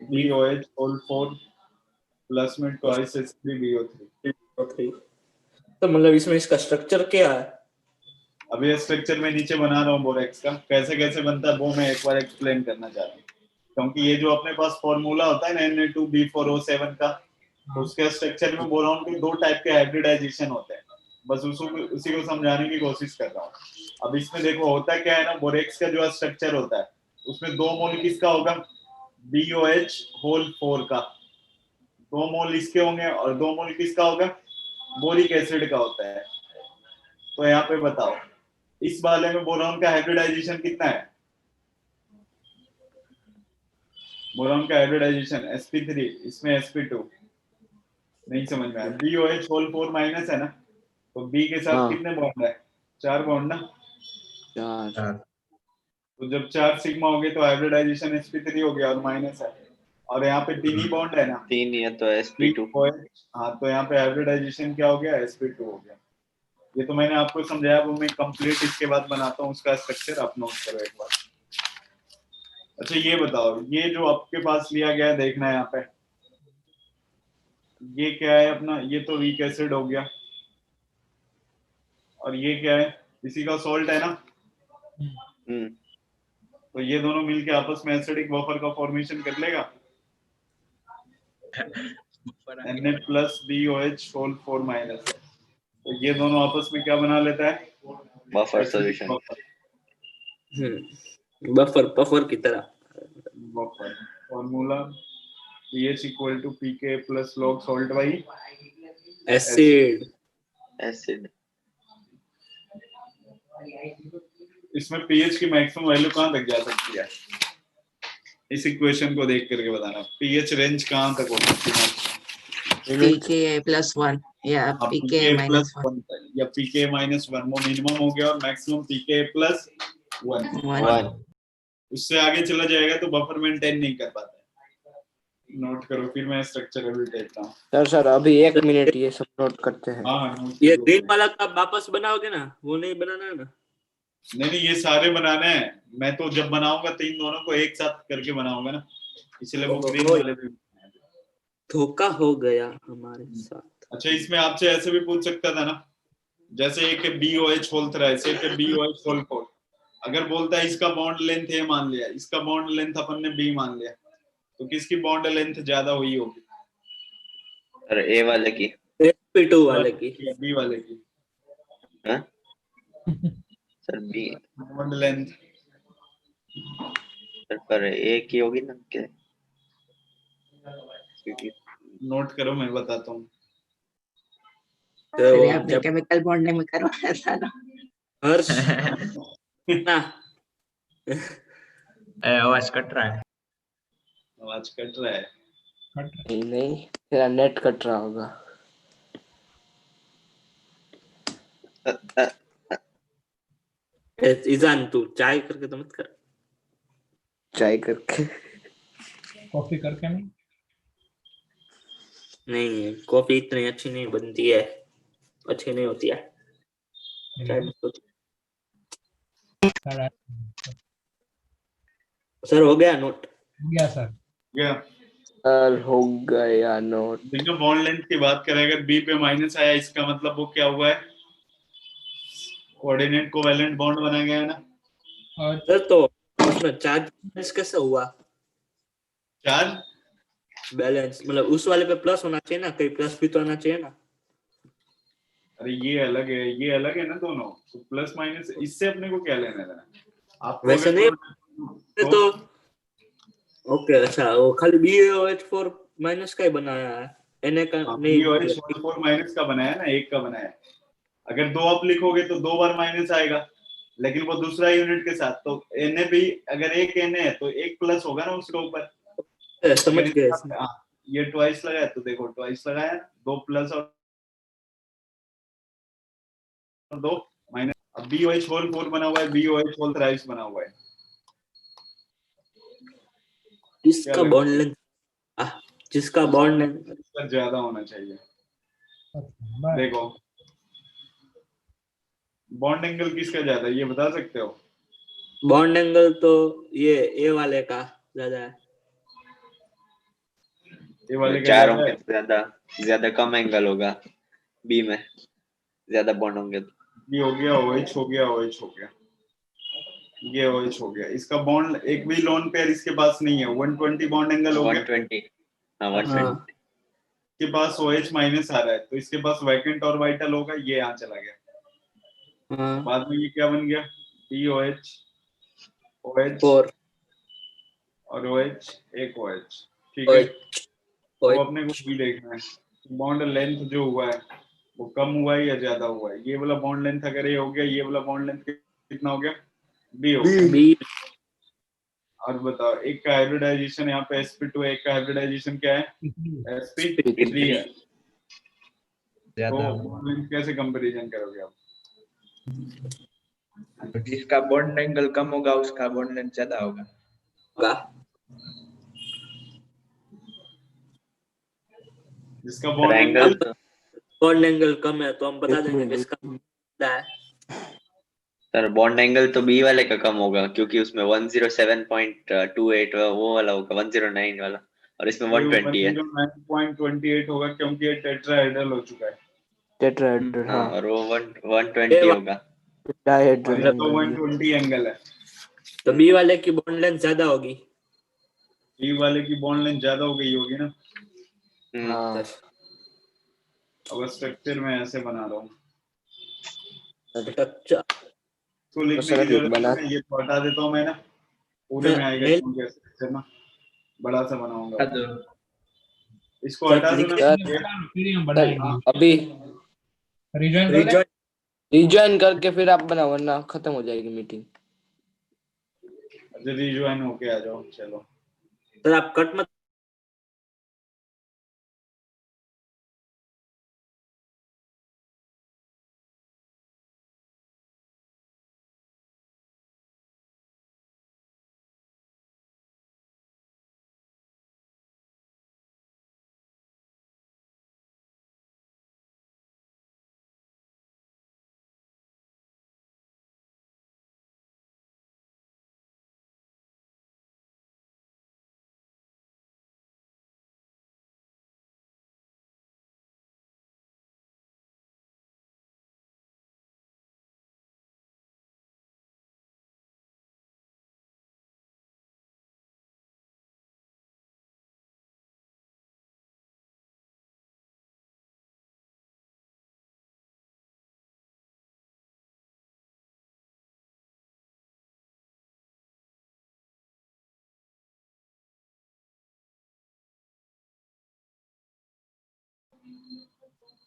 NaBOH whole 4 plus में ट्वाइस H3BO3। तो मतलब इसमें इसका स्ट्रक्चर क्या है? अभी ये स्ट्रक्चर में नीचे बना रहा हूँ बोरेक्स का, कैसे कैसे बनता है वो मैं एक बार एक्सप्लेन करना चाह रहा हूँ। क्योंकि ये जो अपने पास फॉर्मूला होता है ना Na2B4O7 का, तो उसके स्ट्रक्चर में बोरान के 2 टाइप के हाइब्रिडाइजेशन होते हैं। बस उसी को समझाने की कोशिश कर रहा हूँ। अब इसमें देखो होता क्या है ना, बोरेक्स का जो स्ट्रक्चर होता है उसमें 2 मोल किसका होगा? BOH होल 4 का। 2 मोल इसके होंगे और 2 मोल किसका होगा? बोरिक एसिड का होता है। तो यहाँ पे बताओ इस वाले में बोरॉन का हाइब्रिडाइजेशन कितना है? बोरॉन का हाइब्रिडाइजेशन sp3, इसमें sp2। नहीं समझ में आया? BOH होल 4 माइनस है ना, तो B के साथ कितने बॉन्ड है? 4 बॉन्ड ना। तो जब 4 सिग्मा हो गए तो हाइब्रिडाइजेशन sp3 हो गया और माइनस है, और यहाँ पे 3 ही बॉन्ड है ना, 3 ये तो sp2। हाँ तो यहाँ पे हाइब्रिडाइजेशन क्या हो गया? sp2 हो गया। ये तो मैंने आपको समझाया, वो मैं कंप्लीट इसके बाद बनाता हूँ उसका स्ट्रक्चर, आप नोट करो एक बार। अच्छा ये बताओ, ये जो आपके पास लिया गया है देखना है यहाँ पे, ये क्या है अपना? ये तो वीक एसिड हो गया, और ये क्या है? इसी का सॉल्ट है ना। तो ये दोनों मिलके आपस में एसिडिक बफर का फॉर्मेशन कर लेगा, Na plus BOH whole 4 minus. तो ये दोनों आपस में क्या बना लेता है? Buffer solution. बफर बफर की तरह। Buffer formula pH equal to pK plus log salt by acid. Acid. इसमें pH की मैक्सिमम वैल्यू कहाँ तक जा सकती है? इस इक्वेशन को देख करके बताना, pH रेंज कहाँ तक हो सकती है? pK +1 या pK -1 या pK -1 वो मिनिमम हो गया, और मैक्सिमम pK +1। 1 उससे आगे चला जाएगा तो बफर मेंटेन नहीं कर पाता है। नोट करो, फिर मैं स्ट्रक्चर अभी देखता हूँ। सर अभी 1 मिनट ये सब नोट करते हैं। हाँ नोट ये कर लो। ग्रीन वाला का वापस बनाओगे ना, वो नहीं बनाना है ना? नहीं ये सारे बनाने हैं। मैं तो जब बनाऊंगा तो इन दोनों को एक साथ करके बनाऊंगा ना, इसलिए वो ग्रीन वाले भी। धोखा हो गया हमारे साथ। अच्छा इसमें आपसे ऐसे भी पूछ सकता था ना, जैसे एक BOH होल 3 ऐसे एक BOH होल 4, अगर बोलता है इसका बॉन्ड लेंथ A मान लिया, इसका बॉन्ड लेंथ अपन ने B मान लिया, तो किसकी बॉन्ड लेंथ ज्यादा हुई होगी? और ए वाले की। sp2 वाले की। B वाले की। हाँ sir B. Bond length sir पर ए की होगी ना क्या? नोट करो, मैं बताता हूँ। तो सर आपने जब केमिकल बॉन्डिंग में करवाया था ना। हर्ष ना आवाज कट रहा है। आवाज कट रहा है। नहीं तेरा नेट कट रहा होगा। ईजान तू चाय करके तो मत कर। ट्राई करके कॉफी करके नहीं। नहीं कॉफी इतनी अच्छी नहीं बनती है, अच्छी नहीं होती है चाय मत होती। सर आ सर हो गया नोट। गया सर। क्या सर हो गया नोट। देखो बॉन्ड लेंथ की बात करें, अगर बी पे माइनस आया इसका मतलब वो क्या हुआ है, कोऑर्डिनेट कोवेलेंट बॉन्ड बना गया है ना। और सर तो उसमें चार्ज कैसे हुआ चार्ज, बैलेंस, मतलब उस वाले पे प्लस होना चाहिए ना, कहीं प्लस भी तो आना चाहिए ना। अरे ये अलग है, ये अलग है ना दोनों, तो प्लस माइनस इससे अपने को क्या लेना देना। आपको वैसे अगर नहीं तो ओके। अच्छा वो खाली BaOH4 माइनस का ही बनाया है, Na का नहीं। BOH फोर माइनस का बनाया ना, एक का बनाया। अगर दो आप लिखोगे तो दो बार माइनस आएगा, लेकिन वो दूसरा यूनिट के साथ, तो Na भी अगर एक Na है तो एक प्लस होगा ना उसके ऊपर। समझ अगर गए। ये ट्वाइस लगाया तो देखो ट्वाइस लगाया, दो प्लस और दो माइनस। अब BOH होल 4 बना हुआ है, BOH होल थ्राइस बना हुआ है। क्या इसका लग बॉन्ड लेंथ, जिसका बॉन्ड लेंथ इसका ज्यादा होना चाहिए। बस देखो बॉन्ड एंगल किसका ज्यादा है ये बता सकते हो। बॉन्ड एंगल तो ये ए वाले का ज्यादा है। ये वाले का चार ज्यादा होंगे है। तो ज्यादा ज्यादा कम एंगल होगा, बी में ज्यादा बॉन्ड होंगे तो। ये हो गया OH, हो गया OH, हो गया ये OH हो गया। इसका बॉन्ड एक भी लोन पेयर इसके पास नहीं है, 120 बॉन्ड एंगल हो गया। 120, हाँ अच्छा, 120। इसके पास OH माइनस आ रहा है तो इसके पास वैकेंट और वाइटल होगा, ये यहाँ चला गया। हाँ बाद में ये क्या बन गया, BOH OH 4 और OH, एक OH। ठीक है, तो अपने को भी देखना है बॉन्ड लेंथ जो हुआ है वो कम हुआ है या ज्यादा हुआ है। ये वाला बॉन्ड लेंथ अगर ये हो गया, ये वाला बॉन्ड लेंथ कितना हो गया, B हो गया। बी। और बताओ एक का हाइब्रिडाइजेशन यहाँ पे sp2 है, एक का हाइब्रिडाइजेशन क्या है, sp3 है। तो ज्यादा बॉन्ड लेंथ कैसे कंपैरिजन करोगे आप। तो जिसका बॉन्ड एंगल कम होगा उसका बॉन्ड लेंथ ज्यादा होगा। जिसका सर बॉन्ड एंगल एंगल, तो बॉन्ड एंगल कम है तो हम बता एक देंगे मिनट किसका ज्यादा है। सर बॉन्ड एंगल तो बी वाले का कम होगा, क्योंकि उसमें 107.28 वो वाला होगा, 109 वाला, और इसमें 120 है। 109.28 होगा क्योंकि ये टेट्राहेड्रल हो चुका है। टेट्राहेड्रल हाँ, हाँ। और वो 120 होगा। और डायहेड्रल ये तो एंगल 120 एंगल है। तो बी वाले की बॉन्ड लेंथ ज्यादा होगी। बी वाले की बॉन्ड लेंथ ज्यादा हो गई होगी ना। हाँ। अब स्ट्रक्चर में ऐसे बना रहा हूँ, अच्छा तो लिखने की सर जरूरत बना नहीं है, ये तो हटा देता हूँ मैं ना, पूरे में आएगा नहीं क्योंकि स्ट्रक्चर ना बड़ा सा बनाऊंगा। तो इसको सर हटा दो ना। लिखे फिर हम बनाएंगे। अभी रिजॉइन कर ले। रिजॉइन। रिजॉइन करके फिर आप बनाओ वरना खत्म हो जाएगी मीटिंग। अच्छा रिज्वाइन होके आ जाओ, चलो। सर आप कट मत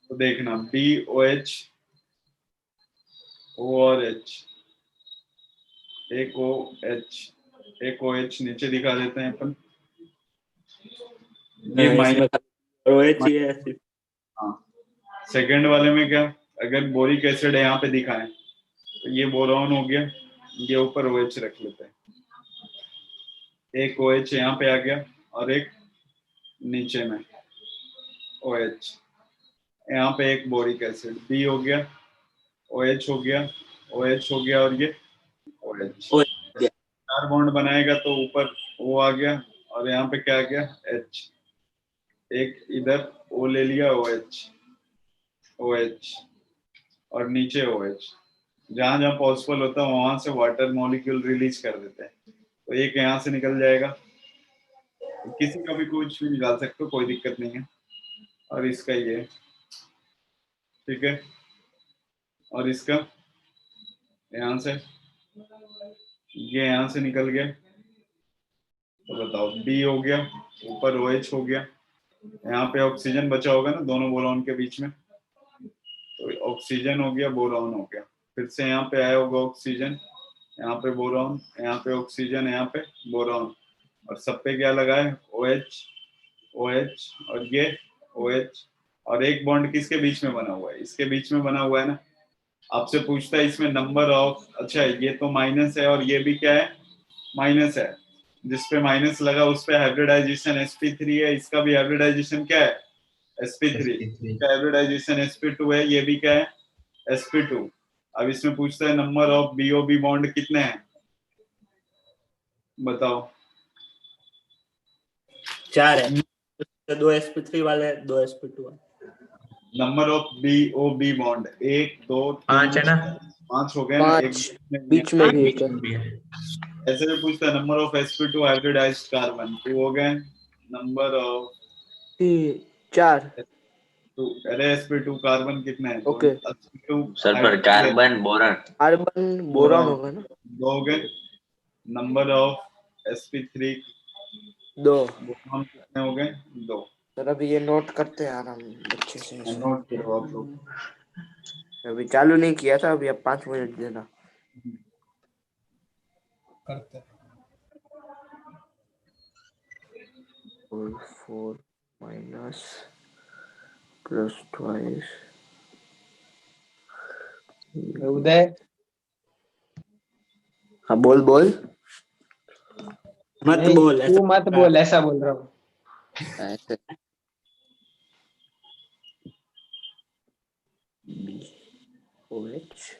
तो देखना BOH O और H, एक OH नीचे दिखा देते हैं अपन। ये इसमें OH ही है सिर्फ। हाँ, सेकेंड वाले में क्या, अगर बोरिक एसिड यहाँ पे दिखाएं तो ये बोरॉन हो गया, ये ऊपर OH रख लेते हैं, एक OH यहाँ पे आ गया और एक नीचे में OH, यहाँ पे एक बोरिक एसिड B हो गया, OH हो गया, OH हो गया और ये OH। OH। 4 बॉन्ड बनाएगा तो ऊपर O आ गया और यहाँ पे क्या आ गया H, एक इधर O ले लिया OH और नीचे OH, जहां जहां पॉसिबल होता है वहां से वाटर मॉलिक्यूल रिलीज कर देते हैं, तो एक यहाँ से निकल जाएगा, किसी का भी कुछ भी निकाल सकते हो, कोई दिक्कत नहीं है। और इसका ये, ठीक है, और इसका यहाँ से, ये यहाँ से निकल गया, तो बताओ B हो गया, ऊपर OH हो गया, यहाँ पे ऑक्सीजन बचा होगा ना दोनों बोरॉन के बीच में, तो ऑक्सीजन हो गया, बोरॉन हो गया, फिर से यहाँ पे आया होगा ऑक्सीजन, यहाँ पे बोरॉन, यहाँ पे ऑक्सीजन, यहाँ पे बोरॉन, और सब पे क्या लगा है OH और ये OH, और एक बॉन्ड किसके बीच में बना हुआ है, इसके बीच में बना हुआ है ना। आपसे पूछता है इसमें नंबर ऑफ, अच्छा ये तो माइनस है और ये भी क्या है, माइनस है, जिसपे माइनस लगा उस पे हाइब्रिडाइजेशन sp3 है, इसका भी हाइब्रिडाइजेशन क्या है sp3, इसका हाइब्रिडाइजेशन sp2 है, ये भी क्या है sp2। अब इसमें पूछता है नंबर ऑफ BOB बॉन्ड कितने हैं, बताओ। 4 है, तो 2 sp3 वाले, 2 sp2 वाले। नंबर ऑफ BOB बॉन्ड 1 2 5 है ना? 5 हो गए ना, एक 5 बीच में भी बीच है। में भी है। ऐसे भी पूछता है number of sp2 hybridised carbon, 2 हो गए, नंबर ऑफ 4। अरे sp2 कार्बन कितने हैं, ओके। sp2 सर पर कार्बन बोरॉन कार्बन बोरॉन होगा ना, 2 हो गए, नंबर ऑफ sp3 2। बोरॉन कितने हो गए, 2। सर अभी ये नोट करते हैं आराम अच्छे से इसको। नोट करो आप लोग। अभी चालू नहीं किया था, अभी अब 5 मिनट देना। करते हैं। 4 माइनस प्लस ट्वाइस। उदय हाँ बोल बोल। मत नहीं, बोल तू मत बोल, ऐसा बोल रहा हूँ। ऐसे OH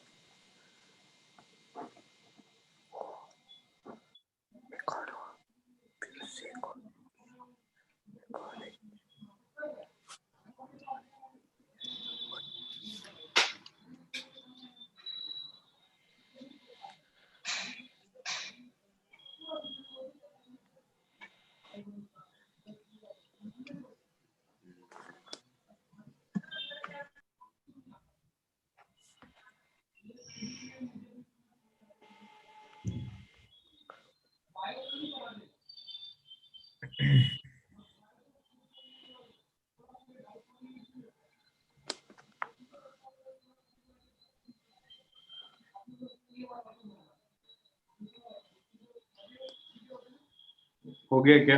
हो गया क्या?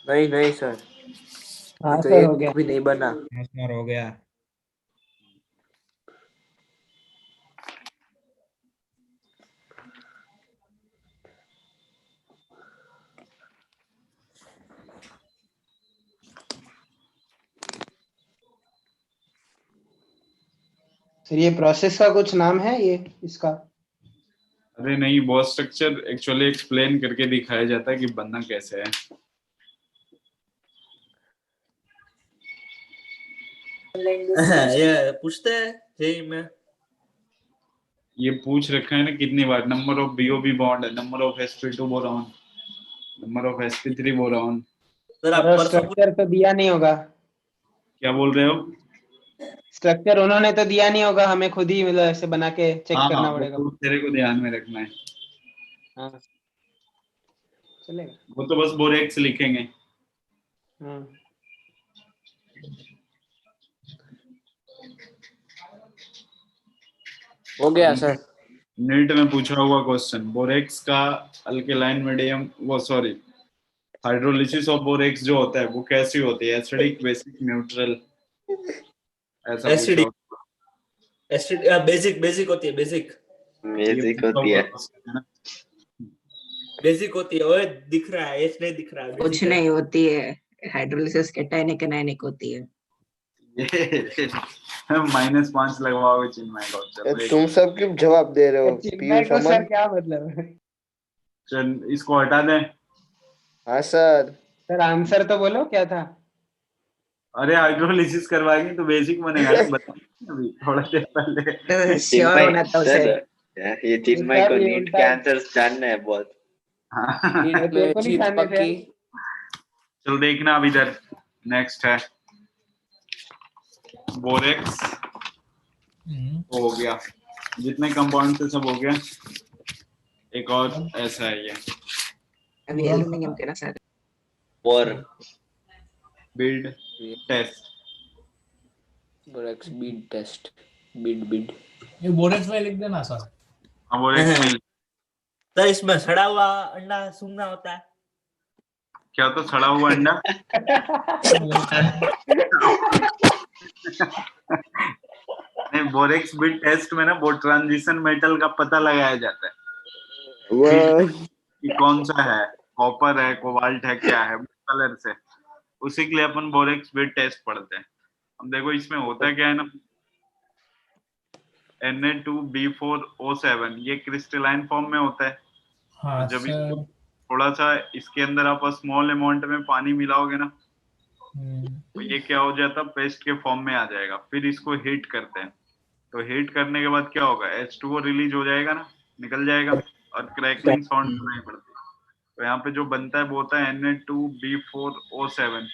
नहीं नहीं सर, हाँ तो सर, हो एक गया। भी नहीं बना। सर हो गया। सर ये प्रोसेस का कुछ नाम है ये इसका? अरे नहीं, बॉस स्ट्रक्चर एक्चुअली एक्सप्लेन करके दिखाया जाता है कि बनना कैसे है। ये पूछते हैं जेई में, ये पूछ रखा है ना कितनी बार, number of BOB bond, number of sp2 boron, number of sp3 boron. Sir आप और परसों स्ट्रक्चर तो दिया नहीं होगा। क्या बोल रहे हो? स्ट्रक्चर उन्होंने तो दिया नहीं होगा, हमें खुद ही मतलब ऐसे बना के चेक हाँ करना वो पड़ेगा। तो तेरे को ध्यान में रखना है, हाँ चलेगा। वो तो बस बोरेक्स लिखेंगे। हाँ हो गया सर। नीट में पूछा हुआ क्वेश्चन, बोरेक्स का अल्केलाइन मीडियम, वो सॉरी, हाइड्रोलिसिस ऑफ बोरेक्स जो होता है वो कैसी होती है, एसिडिक, बेसिक, न्यूट्रल, ऐसा पूछा एसिडिक, होगा। एसिड बेसिक, बेसिक होती है, बेसिक बेसिक होती है। बेसिक होती है। ओए दिख रहा है, एच नहीं दिख रहा है, कुछ बेसिक है। नहीं होती है, हाइड्रोलिसिस कैटायनिक एनायनिक होती है। -5 लगवाओगे चिन्मय को। चलो तुम सब क्यों जवाब दे रहे हो? चिन्मय पीयूष को सर अमन। क्या मतलब है? चल इसको हटा दें। हाँ सर। सर आंसर तो बोलो क्या था? अरे हाइड्रोलिसिस करवाएंगे तो बेसिक बनेगा ना, बता अभी थोड़ा देर पहले। तो श्योर चिन्मय होना था उसे। सर, ये चिन्मय को सर ये नीट उल्टा के है। आंसर्स जानना है बहुत। नीट तेरे में को नहीं जीत जानने थे। पक्की। चलो देखना अब इधर, नेक्स्ट है बोरेक्स। हो गया, जितने कंपाउंड थे सब हो गया। एक और ऐसा है ये, अभी एल्युमिनियम के ना सर। और build test. Borax bead test. Bead. ये बोरेक्स में लिख देना सर। हाँ बोरेक्स में तो इसमें सड़ा हुआ अंडा सूंघना होता है। क्या होता, सड़ा हुआ अंडा? नहीं, बोरेक्स बिल्ड टेस्ट में ना वो ट्रांजिशन मेटल का पता लगाया जाता है कि कौन सा है, कॉपर है, कोबाल्ट है, क्या है, कलर से। उसी के लिए अपन बोरेक्स बिल्ड टेस्ट पढ़ते हैं। अब देखो इसमें होता क्या है ना, Na2B4O7 ये क्रिस्टलाइन फॉर्म में होता है। हाँ जब सर। इसको थोड़ा सा इसके अंदर आप स्मॉल अमाउंट में पानी मिलाओगे ना, तो ये क्या हो जाता है, पेस्ट के फॉर्म में आ जाएगा। फिर इसको हीट करते हैं, तो हीट करने के बाद क्या होगा, H2O रिलीज हो जाएगा ना, निकल जाएगा, और क्रैकलिंग साउंड सुनाई पड़ती है। तो यहाँ पे जो बनता है वो होता है Na2B4O7,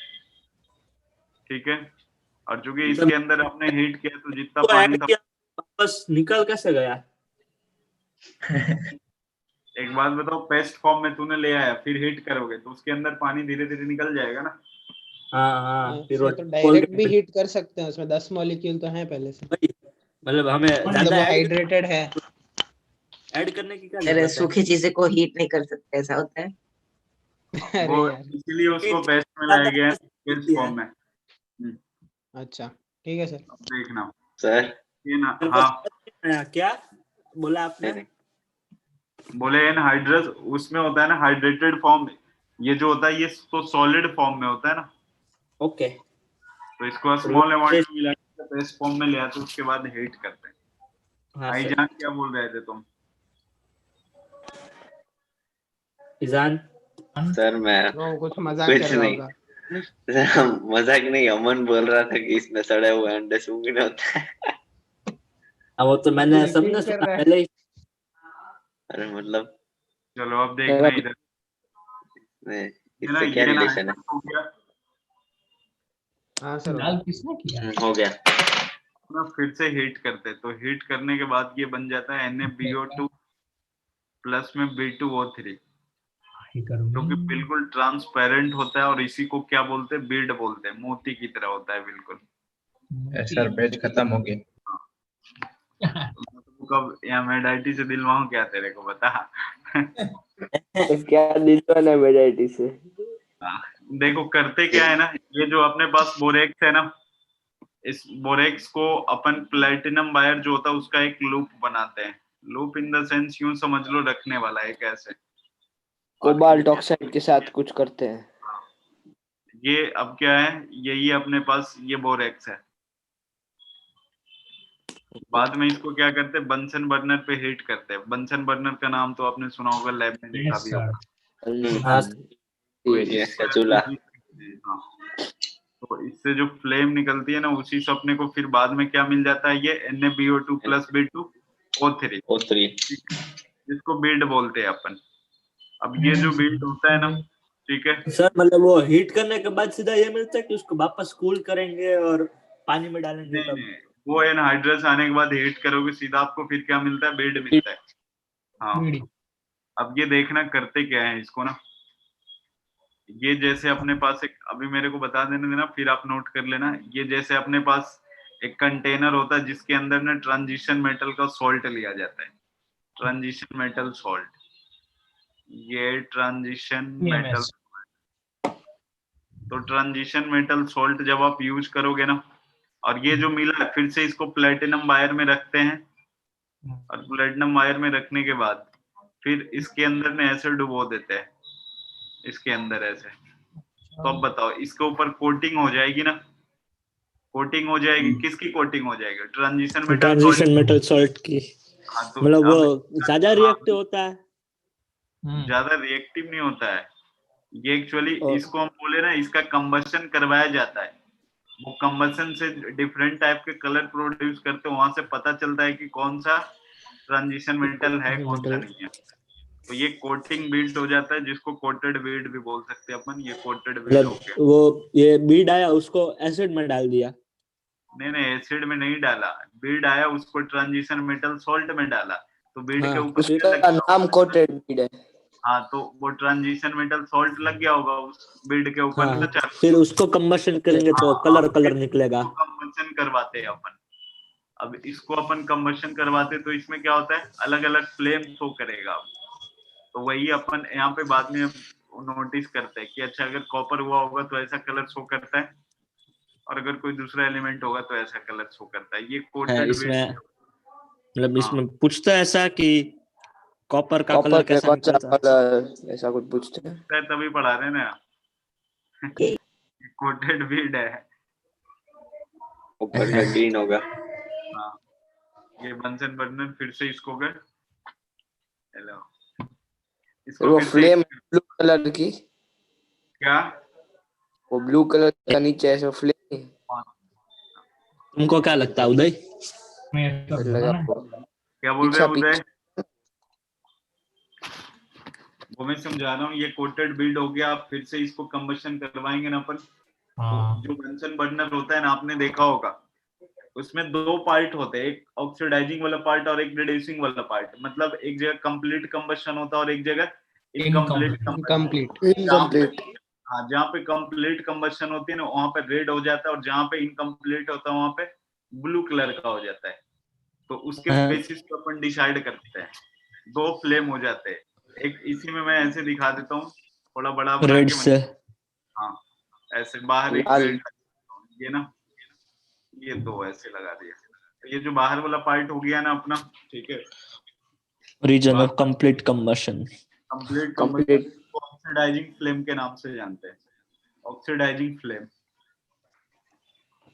ठीक है। और चूंकि इसके अंदर आपने हीट किया तो जितना तो पानी ऐड था, किया, वापस निकल कैसे गया? एक बात बताओ, पेस्ट फॉर्म में तूने ले आया, फिर हीट करोगे तो उसके अंदर पानी धीरे धीरे निकल जाएगा ना। हाँ फिर वो तो खोल डायरेक्ट भी के हीट कर सकते हैं, उसमें 10 मॉलिक्यूल तो हैं पहले से। मतलब हमें मतलब ज्यादा वो हाइड्रेटेड है। ऐड करने की क्या अरे जरूरत है? सूखी चीजें को हीट नहीं कर सकते, ऐसा होता है। अरे वो यार। इसीलिए उसको हीट पेस्ट में लाया ज्यादा गया है, पेस्ट होती है। फॉर्म में। अच्छा ठीक है सर। अब देखना सर ये ना, मेरे को हाँ समझ नहीं आया, क्या बोला आपने? बोले एनहाइड्रस उसमें होता है ना हाइड्रेटेड फॉर्म, ये जो होता है ये तो सॉलिड फॉर्म में होता है ना, ओके। तो इसको स्मॉल अमाउंट में मिला के पेस्ट फॉर्म में ले आते उसके बाद हीट करते हैं। हाँ आई सर। जान क्या बोल रहे थे तुम? ईजान सर मैं वो कुछ मजाक कुछ कर रहा नहीं, होगा। सर, मजाक नहीं, अमन बोल रहा था कि इसमें सड़े हुए अंडे सूंघने होते हैं। अब वो तो मैंने सबने रिपीट कर सुना रहा है। पहले ही। अरे मतलब चलो अब देखना इधर, इससे क्या ये ना रिलेशन है? हो गया हाँ सर। लाल किसने किया? हो गया। ना, फिर से हीट करते हैं, तो हीट करने के बाद ये बन जाता है NaBO2 प्लस में B2O3, ही करूंगी। जो कि बिल्कुल ट्रांसपेरेंट होता है, और इसी को क्या बोलते हैं, बीड बोलते हैं, मोती की तरह होता है बिल्कुल। सर पेज खत्म हो गया। तो कब यहाँ मेडाइटी से दिलवाऊं क्या तेरे को, बता। क्या दिलवाना है वैरायटी से? देखो करते क्या है ना, ये जो अपने पास बोरेक्स है ना, इस बोरेक्स को अपन प्लेटिनम वायर जो होता है उसका एक लूप बनाते हैं। लूप इन द सेंस यूं समझ लो रखने वाला एक ऐसे। कोबाल्ट ऑक्साइड के साथ कुछ करते हैं। ये अब क्या है, यही अपने पास ये बोरेक्स है। बाद में इसको क्या करते हैं, बंसन बर्नर पे हीट करते हैं। बंसन बर्नर का नाम तो आपने सुना होगा, लैब में देखा यस भी सर। होगा। हाँ तो ये इस तरह चूल्हा। से हाँ, तो इससे जो फ्लेम निकलती है ना, उसी से अपने को फिर बाद में क्या मिल जाता है, ये NaBO2 प्लस B2O3, O3। जिसको बिल्ड बोलते हैं अपन। अब ये जो बिल्ड होता है ना, ठीक है, सर, मतलब वो हीट करने के बाद सीधा ये मिलता है कि उसको वापस कूल करेंगे और पानी में डालेंगे नहीं तब? नहीं, वो एनहाइड्रस आने के बाद हीट करोगे सीधा, आपको फिर क्या मिलता है, बिल्ड मिलता है। हाँ, बीड़ी। अब ये देखना करते क्या है इसको ना, ये जैसे अपने पास एक, अभी मेरे को बता देने देना फिर आप नोट कर लेना। ये जैसे अपने पास एक कंटेनर होता है जिसके अंदर ना ट्रांजिशन मेटल का सॉल्ट लिया जाता है, ट्रांजिशन मेटल सॉल्ट। ये ट्रांजिशन मेटल, TMS। तो ट्रांजिशन मेटल सॉल्ट जब आप यूज करोगे ना, और ये जो मिला है फिर से इसको प्लेटिनम वायर में रखते हैं, और प्लेटिनम वायर में रखने के बाद फिर इसके अंदर ने ऐसे डुबो देते हैं, इसके अंदर ऐसे। तो अब बताओ इसके ऊपर कोटिंग हो जाएगी ना, कोटिंग हो जाएगी, किसकी कोटिंग हो जाएगी? Transition metal transition salt. Metal salt की। हाँ तो मतलब वो अब ज्यादा रिएक्टिव होता है। ज्यादा रिएक्टिव नहीं होता है ये एक्चुअली, और- इसको हम बोले ना, इसका कंबशन करवाया जाता है। वो कंबशन से डिफरेंट टाइप के कलर प्रोड्यूस करते हैं, वहां से पता चलता है कि कौन सा ट्रांजिशन मेटल है, कौन सा नहीं है। तो ये कोटिंग बीड हो जाता है, जिसको कोटेड बीड भी बोल सकते हैं अपन। ये कोटेड बीड हो मतलब गया। वो ये बीड आया उसको एसिड में डाल दिया। नहीं एसिड में नहीं डाला, बीड आया उसको ट्रांजिशन मेटल सॉल्ट में डाला, तो बीड के हाँ, ऊपर क्या उसका लगता नाम होगा? कोटेड बीड है। हाँ तो वो ट्रांजिशन मेटल सॉल्ट लग गया होगा उस बीड के ऊपर हाँ, ना, चारों फिर उसको कंबशन करेंगे तो कलर कलर निकलेगा। कंबशन करवाते हैं अपन। अब इसको अपन कंबशन करवाते तो इसमें क्या होता है, अलग अलग फ्लेम शो करेगा। तो वही अपन यहाँ पे बाद में नोटिस करते हैं कि अच्छा अगर कॉपर हुआ होगा तो ऐसा कलर शो करता है, और अगर कोई दूसरा एलिमेंट होगा तो ऐसा कलर शो करता है। ये है कोटेड इसमें, मतलब हाँ। इसमें पूछता है ऐसा कि कॉपर का कॉपर कलर पे कैसा कौन सा निकलता है। कलर, ऐसा कुछ पूछते हैं। तभी पढ़ा रहे ना कोटेड बीड है। ऊपर का ग्रीन होगा। हाँ ये बंसन बर्नर फिर से इसको कर, हेलो फिर इसको वो फिर से फ्लेम ब्लू कलर की, क्या वो ब्लू कलर का नीचे ऐसे फ्लेम तुमको क्या लगता है उदय? मैं सब लगा बोला ना। वो क्या बोल रहे पीछा हो उदय? वो मैं समझा रहा हूँ, ये कोटेड बीड हो गया। आप फिर से इसको कंबशन करवाएंगे ना अपन, तो हाँ जो बंसन बर्नर होता है ना, आपने देखा होगा उसमें दो पार्ट होते हैं, एक ऑक्सीडाइजिंग वाला पार्ट और एक रिड्यूसिंग वाला पार्ट। मतलब एक जगह कंप्लीट कंबशन होता है और एक जगह इनकम्प्लीट इनकम्प्लीट। इनकम्प्लीट। हाँ जहाँ पे कंप्लीट कंबशन होती है ना, वहां पे रेड हो जाता है, और जहाँ पे इनकम्प्लीट होता है वहां पे ब्लू कलर का हो जाता है। तो उसके हाँ। बेसिस पे अपन डिसाइड करते हैं, दो फ्लेम हो जाते हैं। एक इसी में मैं ऐसे दिखा देता हूँ, थोड़ा बड़ा बना रेड के से हाँ ऐसे बाहर एक लाल। रेड, ये ना, ये दो ऐसे लगा दिया। तो ये जो बाहर वाला पार्ट हो गया ना अपना, ठीक है, region of complete combustion. Complete complete. Oxidizing flame के नाम से जानते हैं, ऑक्सीडाइजिंग फ्लेम।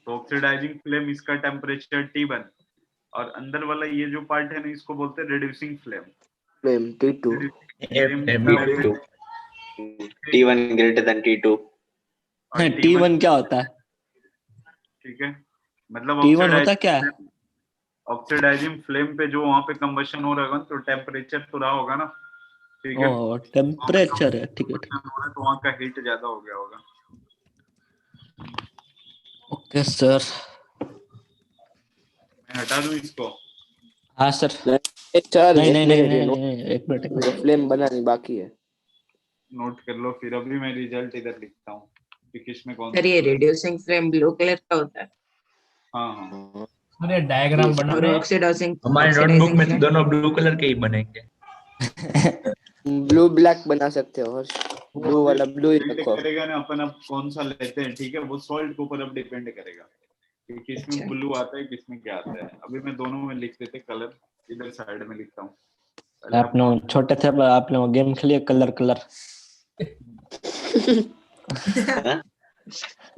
तो ऑक्सीडाइजिंग फ्लेम, इसका टेम्परेचर T1, और अंदर वाला ये जो पार्ट है ना, इसको बोलते हैं reducing flame. Flame T2। T2 T1 greater than T2। है T1 क्या होता है? ठीक है, मतलब T1 होता क्या है? ऑक्सीडाइजिंग फ्लेम पे जो वहां पे कंबशन हो रहा होगा तो टेम्परेचर तो रहा होगा ना, ठीक है, ओ टेम्परेचर है, ठीक है ठीक कंबशन हो रहा है तो वहां का हीट ज्यादा हो गया होगा। Okay sir. मैं हटा दूं इसको? हाँ सर। सर नहीं एक नहीं नहीं मिनट, ये नहीं नहीं, एक मिनट। फ्लेम बनानी बाकी है। नोट कर लो, फिर अभी मैं रिजल्ट इधर लिखता हूँ कि किसमें कौन सर ये रिड्यूसिंग फ्लेम ब्लू कलर का होता है हाँ हाँ अरे डायग्राम बना और रहे हैं। ऑक्सीडाइजिंग हमारे नोटबुक में तो दोनों ब्लू कलर के ही बनेंगे। ब्लू ब्लैक बना सकते हो हर्ष, ब्लू वाला ब्लू ही डिपेंड रखो। करेगा ना अपन अब कौन सा लेते हैं, ठीक है, वो सॉल्ट के ऊपर अब डिपेंड करेगा कि किसमें अच्छा। ब्लू आता है किसमें क्या आता है। अभी मैं दोनों में लिख देते कलर, इधर साइड में लिखता हूँ। आपने छोटे थे आपने वो गेम खेलिए कलर कलर?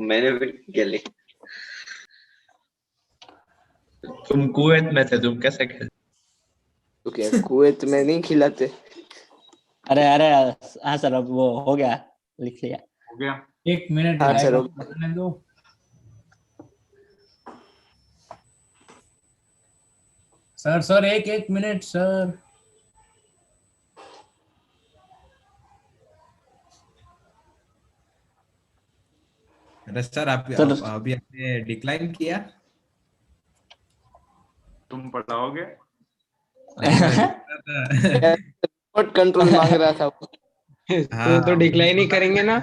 मैंने भी खेली। तुम कुवैत में थे, तुम कैसे खेल? तो क्या कुवैत में नहीं खिलाते? अरे अरे हाँ सर, अब वो हो गया, लिख लिया। हो गया? 1 मिनट हाँ, सर, डायग्राम बनाने दो। सर एक मिनट सर। अरे सर आप सर अभी आपने डिक्लाइन किया? तुम पढ़ाओगे? नहीं सर, रिमोट कंट्रोल मांग रहा था। तो डिक्लाइन ही करेंगे ना।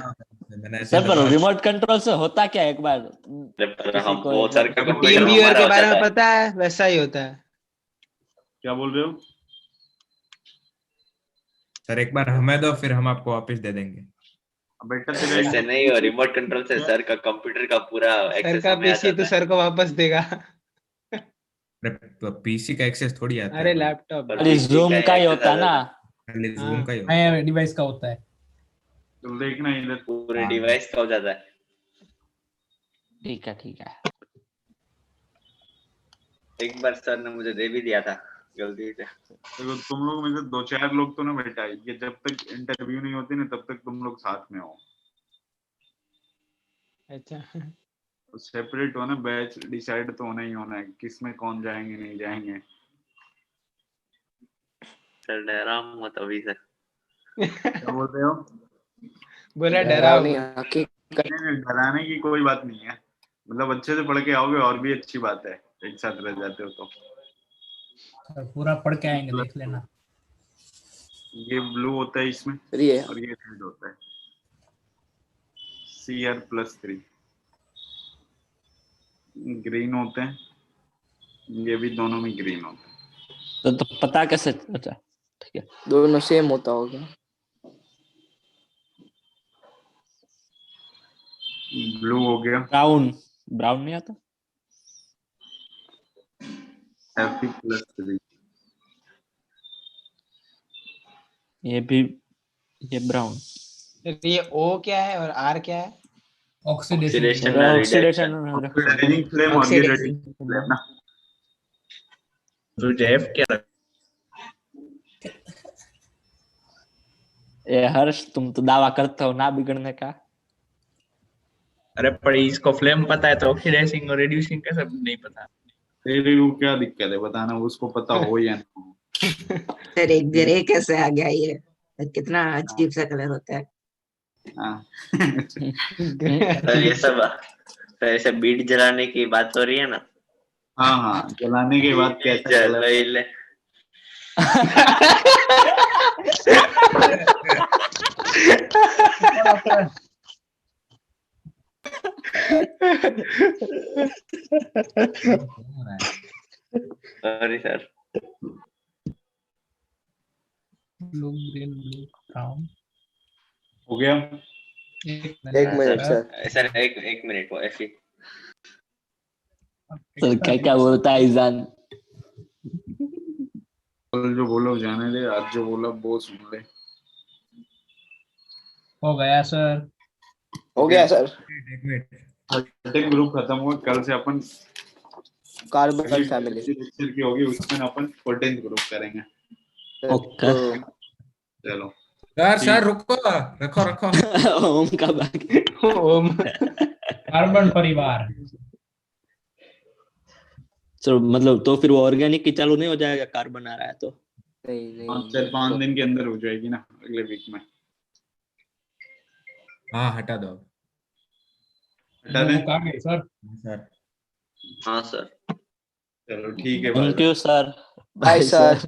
मैंने ऐसे सर पर दबा- रिमोट कंट्रोल से होता क्या है एक बार पर किसी हम को वो एक सर बार- का टीम कंप्यूटर व्यूअर हमारा के हो बारे जाता में है। पता है, वैसा ही होता है। क्या बोल रहे हो? सर एक बार हमें दो, फिर हम आपको वापस दे देंगे। बेटा तेरा ऐसे नहीं हो, रिमोट कंट्रोल से सर का कंप्यूटर का पूरा सर एक्सेस का हमें आ पीसी तो जाता है। सर को वापस देगा। पीसी का एक्सेस थोड़ी आता अरे है भाई, लैपटॉप। पर खाली PC जूम का ही access होता आ है ना। जाता खाली हाँ। जूम का ही होता है। नए डिवाइस का होता है। तो देखना इधर। है। पूरे हाँ। डिवाइस का हो जाता है। ठीक है ठीक है। एक बार सर ने मुझे दे भी दिया था गलती से। देखो तुम लोग में से 2-4 लोग तो ना बेटा, ये जब तक इंटरव्यू नहीं होती ना तब तक तुम लोग साथ में हो, अच्छा। तो सेपरेट हो ना, बैच डिसाइड तो होना ही होना है किस में कौन जाएंगे नहीं जाएंगे। सर डरा मत अभी से। क्या बोल रहे हो? बोला डरा डराव हुआ। नहीं, हकीकत। नहीं, डराने की कोई बात नहीं है, मतलब अच्छे से पढ़ के आओगे और भी अच्छी बात है, एक साथ रह जाते हो तो। सर पूरा पढ़ के आएंगे, देख लेना। ये ब्लू होता है इसमें ये और ये रेड होता है, CR+3। ग्रीन होते हैं, ये भी दोनों में ग्रीन होते हैं। तो पता कैसे? अच्छा ठीक है। दोनों सेम होता होगा। ब्लू हो गया, ब्राउन ब्राउन नहीं आता? Fe+3। ये भी, ये ब्राउन। ये O क्या है और R क्या है? Oxidation. Oxidation oxidation reduction. Oxidizing flame और ये Oxidation। रेडिएटिंग फ्लेम ना। तुझे F क्या लगा? ये हर्ष, तुम तो दावा करते हो ना बिगड़ने का। अरे पर इसको फ्लेम पता है तो ऑक्सीडाइजिंग और रिड्यूसिंग का सब नहीं पता। तेरे को क्या दिक्कत है बताना, उसको पता हो या ना हो। सर एक जरे कैसे आ गया ये? कितना अजीब सा कलर होता है। हाँ। तो ये सब तो ऐसे बीट जलाने की बात हो रही है ना। हाँ हाँ, जलाने के बाद कैसा चलो कलर? ले। Sorry sir. Blue green blue brown. हो गया। एक मिनट सर। सर एक मिनट वो ऐसी। सर क्या क्या बोलता है ईजान? कल जो बोलो जाने दे, आज जो बोला वो सुन ले। हो गया सर। हो गया सर। एक मिनट, 13 ग्रुप खत्म हुआ, कल से अपन कार्बन फैमिली। लेक्चर की होगी, उसमें अपन 14th ग्रुप करेंगे। ओके। चलो सर रुको, रखो रखो। ओम का बाकी। ओम। कार्बन परिवार। चलो मतलब तो फिर वो ऑर्गेनिक की चालू नहीं हो जाएगा? कार्बन आ रहा है तो। नहीं 5 दिन के अंदर हो जाएगी ना, अगले वीक में। हाँ हटा दो। हटा दें? आ गए सर। सर हाँ सर। चलो ठीक है, thank you sir. Bye sir.